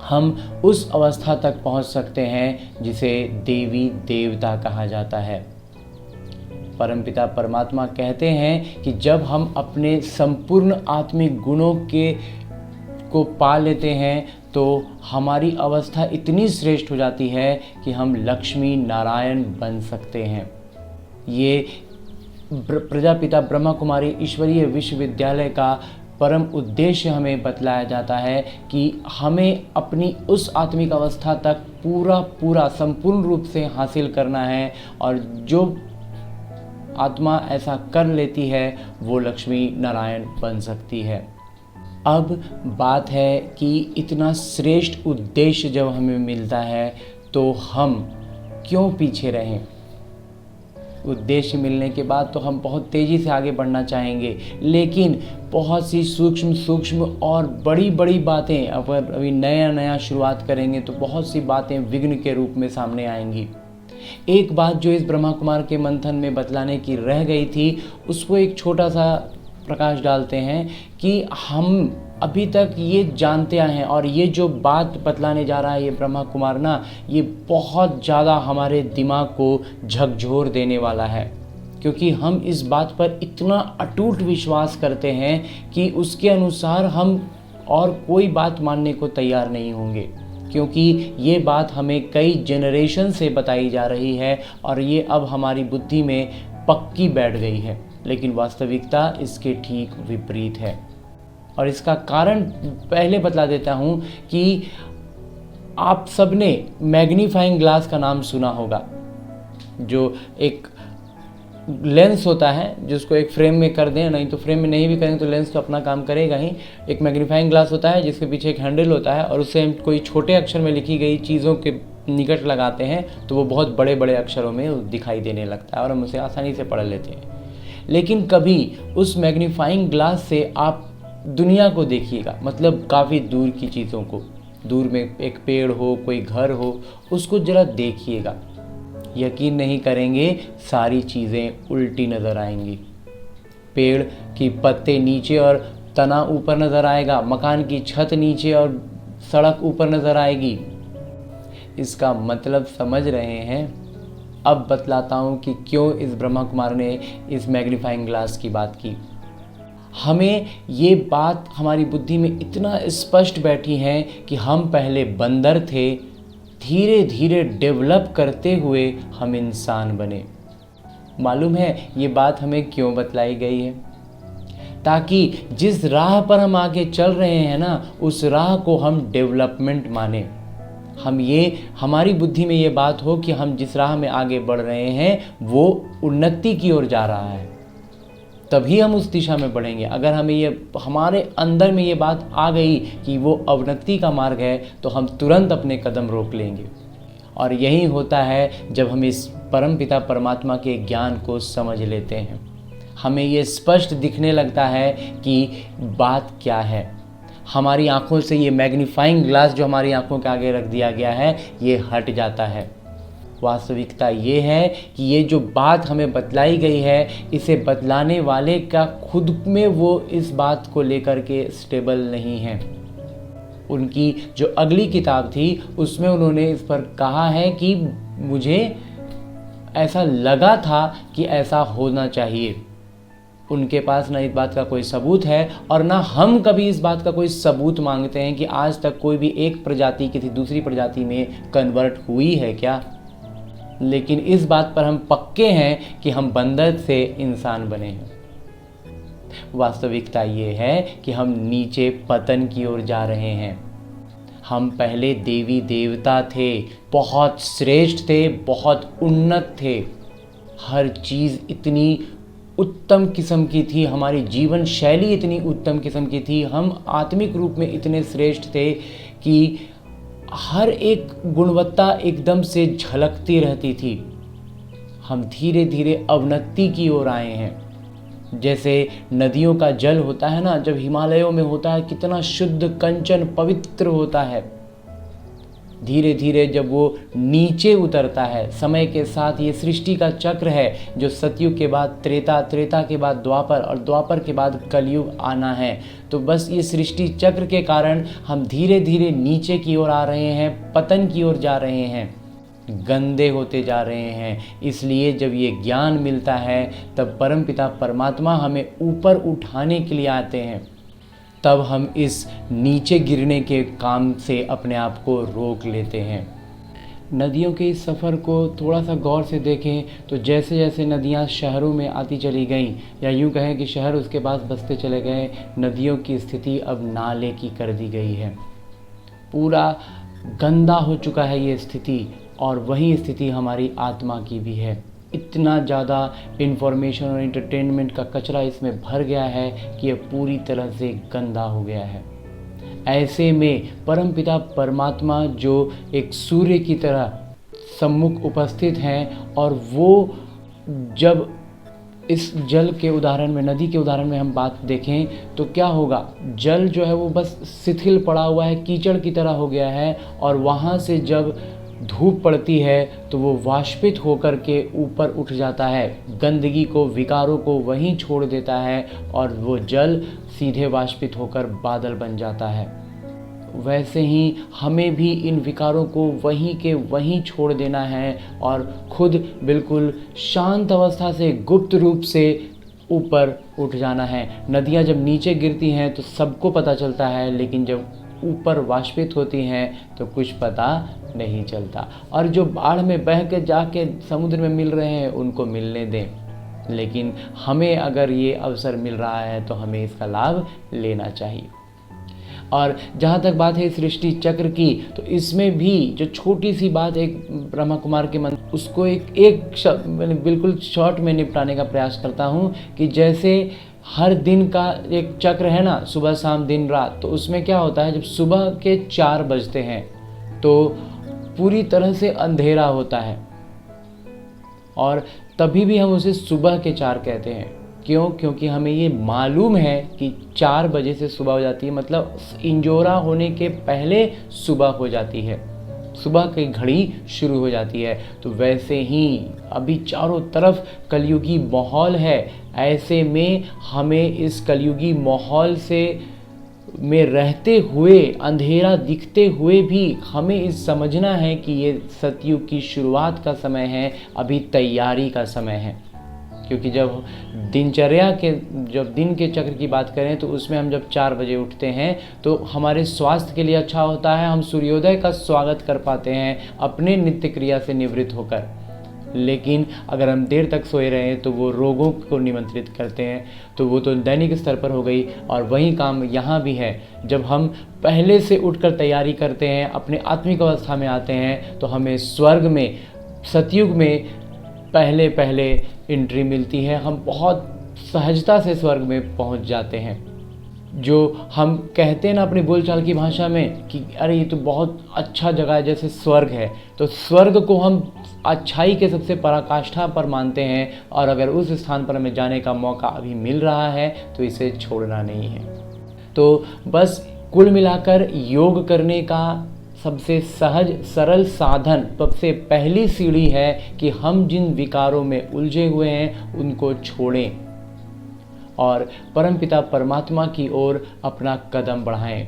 हम उस अवस्था तक पहुंच सकते हैं जिसे देवी देवता कहा जाता है। परमपिता परमात्मा कहते हैं कि जब हम अपने संपूर्ण आत्मिक गुणों को पा लेते हैं तो हमारी अवस्था इतनी श्रेष्ठ हो जाती है कि हम लक्ष्मी नारायण बन सकते हैं। ये प्रजापिता ब्रह्मा कुमारी ईश्वरीय विश्वविद्यालय का परम उद्देश्य हमें बतलाया जाता है कि हमें अपनी उस आत्मिक अवस्था तक पूरा संपूर्ण रूप से हासिल करना है और जो आत्मा ऐसा कर लेती है वो लक्ष्मी नारायण बन सकती है। अब बात है कि इतना श्रेष्ठ उद्देश्य जब हमें मिलता है तो हम क्यों पीछे रहें? उद्देश्य मिलने के बाद तो हम बहुत तेज़ी से आगे बढ़ना चाहेंगे, लेकिन बहुत सी सूक्ष्म और बड़ी बातें अगर अभी नया शुरुआत करेंगे तो बहुत सी बातें विघ्न के रूप में सामने आएंगी। एक बात जो इस ब्रह्मा कुमार के मंथन में बतलाने की रह गई थी उसको एक छोटा सा प्रकाश डालते हैं कि हम अभी तक ये जानते आए हैं और ये जो बात बतलाने जा रहा है ये ब्रह्मा कुमार ना, ये बहुत ज़्यादा हमारे दिमाग को झकझोर देने वाला है, क्योंकि हम इस बात पर इतना अटूट विश्वास करते हैं कि उसके अनुसार हम और कोई बात मानने को तैयार नहीं होंगे, क्योंकि ये बात हमें कई जनरेशन से बताई जा रही है और ये अब हमारी बुद्धि में पक्की बैठ गई है। लेकिन वास्तविकता इसके ठीक विपरीत है और इसका कारण पहले बतला देता हूँ कि आप सबने मैग्नीफाइंग ग्लास का नाम सुना होगा, जो एक लेंस होता है जिसको एक फ्रेम में कर दें, नहीं तो फ्रेम में नहीं भी करेंगे तो लेंस तो अपना काम करेगा ही। एक मैग्नीफाइंग ग्लास होता है जिसके पीछे एक हैंडल होता है और उससे हम कोई छोटे अक्षर में लिखी गई चीज़ों के निकट लगाते हैं तो वो बहुत बड़े अक्षरों में दिखाई देने लगता है और हम उसे आसानी से पढ़ लेते हैं। लेकिन कभी उस मैग्नीफाइंग ग्लास से आप दुनिया को देखिएगा, मतलब काफ़ी दूर की चीज़ों को, दूर में एक पेड़ हो, कोई घर हो, उसको ज़रा देखिएगा, यकीन नहीं करेंगे सारी चीज़ें उल्टी नज़र आएंगी। पेड़ की पत्ते नीचे और तना ऊपर नज़र आएगा, मकान की छत नीचे और सड़क ऊपर नज़र आएगी, इसका मतलब समझ रहे हैं? अब बतलाता हूँ कि क्यों इस ब्रह्मा कुमार ने इस मैग्नीफाइंग ग्लास की बात की। हमें ये बात हमारी बुद्धि में इतना स्पष्ट बैठी है कि हम पहले बंदर थे, धीरे धीरे डेवलप करते हुए हम इंसान बने। मालूम है ये बात हमें क्यों बतलाई गई है? ताकि जिस राह पर हम आगे चल रहे हैं ना, उस राह को हम डेवलपमेंट माने। हम ये हमारी बुद्धि में ये बात हो कि हम जिस राह में आगे बढ़ रहे हैं वो उन्नति की ओर जा रहा है, तभी हम उस दिशा में बढ़ेंगे। अगर हमें ये हमारे अंदर में ये बात आ गई कि वो अवनति का मार्ग है, तो हम तुरंत अपने कदम रोक लेंगे। और यही होता है जब हम इस परमपिता परमात्मा के ज्ञान को समझ लेते हैं। हमें ये स्पष्ट दिखने लगता है कि बात क्या है। हमारी आंखों से ये मैग्नीफाइंग ग्लास जो हमारी आंखों के आगे रख दिया गया है, ये हट जाता है। वास्तविकता ये है कि ये जो बात हमें बतलाई गई है, इसे बतलाने वाले का खुद में वो इस बात को लेकर के स्टेबल नहीं है। उनकी जो अगली किताब थी उसमें उन्होंने इस पर कहा है कि मुझे ऐसा लगा था कि ऐसा होना चाहिए। उनके पास ना इस बात का कोई सबूत है और ना हम कभी इस बात का कोई सबूत मांगते हैं कि आज तक कोई भी एक प्रजाति किसी दूसरी प्रजाति में कन्वर्ट हुई है क्या। लेकिन इस बात पर हम पक्के हैं कि हम बंदर से इंसान बने हैं। वास्तविकता ये है कि हम नीचे पतन की ओर जा रहे हैं। हम पहले देवी देवता थे, बहुत श्रेष्ठ थे, बहुत उन्नत थे, हर चीज़ इतनी उत्तम किस्म की थी, हमारी जीवन शैली इतनी उत्तम किस्म की थी, हम आत्मिक रूप में इतने श्रेष्ठ थे कि हर एक गुणवत्ता एकदम से झलकती रहती थी। हम धीरे धीरे अवनति की ओर आए हैं। जैसे नदियों का जल होता है ना, जब हिमालयों में होता है कितना शुद्ध कंचन पवित्र होता है। धीरे धीरे जब वो नीचे उतरता है, समय के साथ ये सृष्टि का चक्र है जो सतयुग के बाद त्रेता, त्रेता के बाद द्वापर और द्वापर के बाद कलयुग आना है। तो बस ये सृष्टि चक्र के कारण हम धीरे धीरे नीचे की ओर आ रहे हैं, पतन की ओर जा रहे हैं, गंदे होते जा रहे हैं। इसलिए जब ये ज्ञान मिलता है तब परमपिता परमात्मा हमें ऊपर उठाने के लिए आते हैं। तब हम इस नीचे गिरने के काम से अपने आप को रोक लेते हैं। नदियों के इस सफ़र को थोड़ा सा गौर से देखें तो जैसे जैसे नदियाँ शहरों में आती चली गईं, या यूँ कहें कि शहर उसके पास बसते चले गए, नदियों की स्थिति अब नाले की कर दी गई है। पूरा गंदा हो चुका है ये स्थिति, और वही स्थिति हमारी आत्मा की भी है। इतना ज़्यादा इन्फॉर्मेशन और एंटरटेनमेंट का कचरा इसमें भर गया है कि यह पूरी तरह से गंदा हो गया है। ऐसे में परमपिता परमात्मा जो एक सूर्य की तरह सम्मुख उपस्थित हैं, और वो जब इस जल के उदाहरण में, नदी के उदाहरण में हम बात देखें तो क्या होगा, जल जो है वो बस शिथिल पड़ा हुआ है, कीचड़ की तरह हो गया है, और वहाँ से जब धूप पड़ती है तो वो वाष्पित होकर के ऊपर उठ जाता है, गंदगी को, विकारों को वहीं छोड़ देता है, और वो जल सीधे वाष्पित होकर बादल बन जाता है। वैसे ही हमें भी इन विकारों को वहीं के वहीं छोड़ देना है और खुद बिल्कुल शांत अवस्था से, गुप्त रूप से ऊपर उठ जाना है। नदियाँ जब नीचे गिरती हैं तो सबको पता चलता है, लेकिन जब ऊपर वाष्पित होती हैं तो कुछ पता नहीं चलता। और जो बाढ़ में बह के जाके समुद्र में मिल रहे हैं उनको मिलने दें, लेकिन हमें अगर ये अवसर मिल रहा है तो हमें इसका लाभ लेना चाहिए। और जहाँ तक बात है सृष्टि चक्र की, तो इसमें भी जो छोटी सी बात एक ब्रह्मा कुमार के मन, उसको एक शब्द बिल्कुल शॉर्ट में निपटाने का प्रयास करता हूँ कि जैसे हर दिन का एक चक्र है ना, सुबह शाम दिन रात, तो उसमें क्या होता है, जब सुबह के 4 बजते हैं तो पूरी तरह से अंधेरा होता है, और तभी भी हम उसे सुबह के 4 कहते हैं। क्यों? क्योंकि हमें ये मालूम है कि 4 बजे से सुबह हो जाती है, मतलब इंजोरा होने के पहले सुबह हो जाती है, सुबह की घड़ी शुरू हो जाती है। तो वैसे ही अभी चारों तरफ कलयुगी माहौल है। ऐसे में हमें इस कलयुगी माहौल से में रहते हुए, अंधेरा दिखते हुए भी हमें इस समझना है कि ये सतयुग की शुरुआत का समय है, अभी तैयारी का समय है। क्योंकि जब दिन के चक्र की बात करें तो उसमें हम जब 4 बजे उठते हैं तो हमारे स्वास्थ्य के लिए अच्छा होता है, हम सूर्योदय का स्वागत कर पाते हैं अपने नित्य क्रिया से निवृत्त होकर। लेकिन अगर हम देर तक सोए रहें तो वो रोगों को निमंत्रित करते हैं। तो वो तो दैनिक स्तर पर हो गई, और वही काम यहाँ भी है। जब हम पहले से उठकर तैयारी करते हैं, अपने आत्मिक अवस्था में आते हैं, तो हमें स्वर्ग में, सतयुग में पहले पहले एंट्री मिलती है। हम बहुत सहजता से स्वर्ग में पहुँच जाते हैं। जो हम कहते हैं ना अपनी बोलचाल की भाषा में कि अरे ये तो बहुत अच्छा जगह है, जैसे स्वर्ग है, तो स्वर्ग को हम अच्छाई के सबसे पराकाष्ठा पर मानते हैं। और अगर उस स्थान पर हमें जाने का मौका अभी मिल रहा है तो इसे छोड़ना नहीं है। तो बस कुल मिलाकर योग करने का सबसे सहज सरल साधन, सबसे पहली सीढ़ी है कि हम जिन विकारों में उलझे हुए हैं उनको छोड़ें और परमपिता परमात्मा की ओर अपना कदम बढ़ाएं।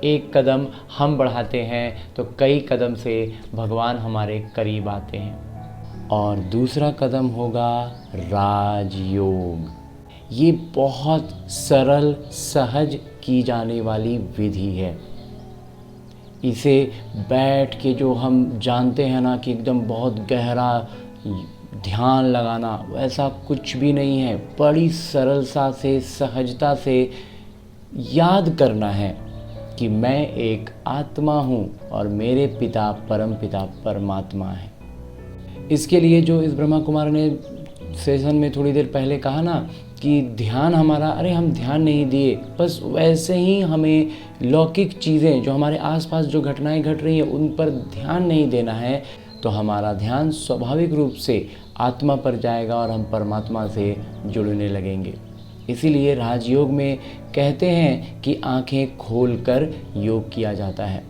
एक कदम हम बढ़ाते हैं तो कई कदम से भगवान हमारे करीब आते हैं। और दूसरा कदम होगा राजयोग। ये बहुत सरल सहज की जाने वाली विधि है। इसे बैठ के जो हम जानते हैं ना कि एकदम बहुत गहरा ध्यान लगाना, वैसा कुछ भी नहीं है। बड़ी सरलता से, सहजता से याद करना है कि मैं एक आत्मा हूँ और मेरे पिता परम पिता परमात्मा है। इसके लिए जो इस ब्रह्मा कुमार ने सेशन में थोड़ी देर पहले कहा ना कि ध्यान हमारा, अरे हम ध्यान नहीं दिए, बस वैसे ही हमें लौकिक चीज़ें जो हमारे आसपास जो घटनाएं घट रही हैं उन पर ध्यान नहीं देना है, तो हमारा ध्यान स्वाभाविक रूप से आत्मा पर जाएगा और हम परमात्मा से जुड़ने लगेंगे। इसीलिए राजयोग में कहते हैं कि आंखें खोलकर योग किया जाता है,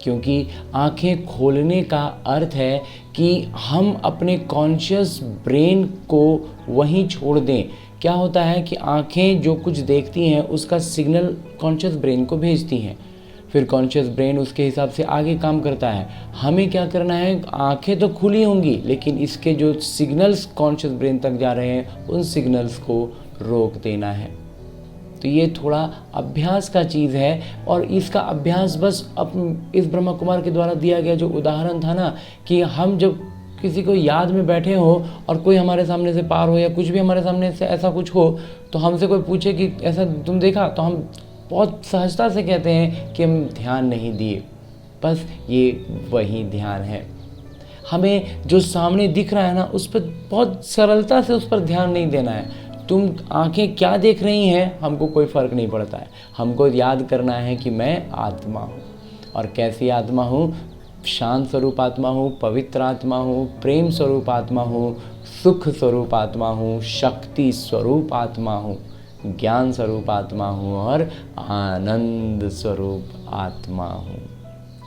क्योंकि आंखें खोलने का अर्थ है कि हम अपने कॉन्शियस ब्रेन को वहीं छोड़ दें। क्या होता है कि आंखें जो कुछ देखती हैं उसका सिग्नल कॉन्शियस ब्रेन को भेजती हैं, फिर कॉन्शियस ब्रेन उसके हिसाब से आगे काम करता है। हमें क्या करना है, आंखें तो खुली होंगी लेकिन इसके जो सिग्नल्स कॉन्शियस ब्रेन तक जा रहे हैं उन सिग्नल्स को रोक देना है। तो ये थोड़ा अभ्यास का चीज़ है, और इसका अभ्यास बस इस ब्रह्मा कुमार के द्वारा दिया गया जो उदाहरण था ना, कि हम जब किसी को याद में बैठे हो और कोई हमारे सामने से पार हो या कुछ भी हमारे सामने से ऐसा कुछ हो, तो हमसे कोई पूछे कि ऐसा तुम देखा, तो हम बहुत सहजता से कहते हैं कि हम ध्यान नहीं दिए। बस ये वही ध्यान है। हमें जो सामने दिख रहा है ना उस पर बहुत सरलता से उस पर ध्यान नहीं देना है। तुम आंखें क्या देख रही हैं हमको कोई फ़र्क नहीं पड़ता है। हमको याद करना है कि मैं आत्मा हूँ। और कैसी आत्मा हूँ? शांत स्वरूप आत्मा हूँ, पवित्र आत्मा हूँ, प्रेम स्वरूप आत्मा हूँ, सुख स्वरूप आत्मा हूँ, शक्ति स्वरूप आत्मा हूँ, ज्ञान स्वरूप आत्मा हूँ और आनंद स्वरूप आत्मा हूँ।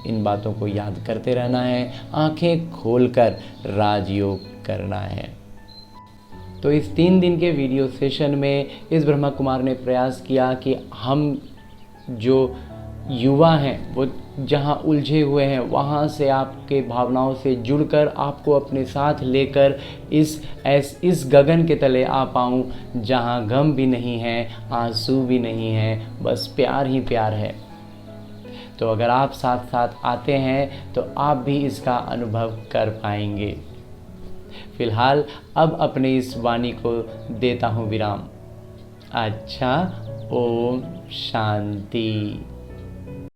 इन बातों को याद करते रहना है, आंखें खोलकर राजयोग करना है। तो इस 3 दिन के वीडियो सेशन में इस ब्रह्मा कुमार ने प्रयास किया कि हम जो युवा हैं वो जहाँ उलझे हुए हैं वहाँ से आपके भावनाओं से जुड़कर आपको अपने साथ लेकर इस गगन के तले आ पाऊँ जहाँ गम भी नहीं है, आंसू भी नहीं है, बस प्यार ही प्यार है। तो अगर आप साथ साथ आते हैं तो आप भी इसका अनुभव कर पाएंगे। फिलहाल अब अपने इस वाणी को देता हूँ विराम। अच्छा, ओम शांति।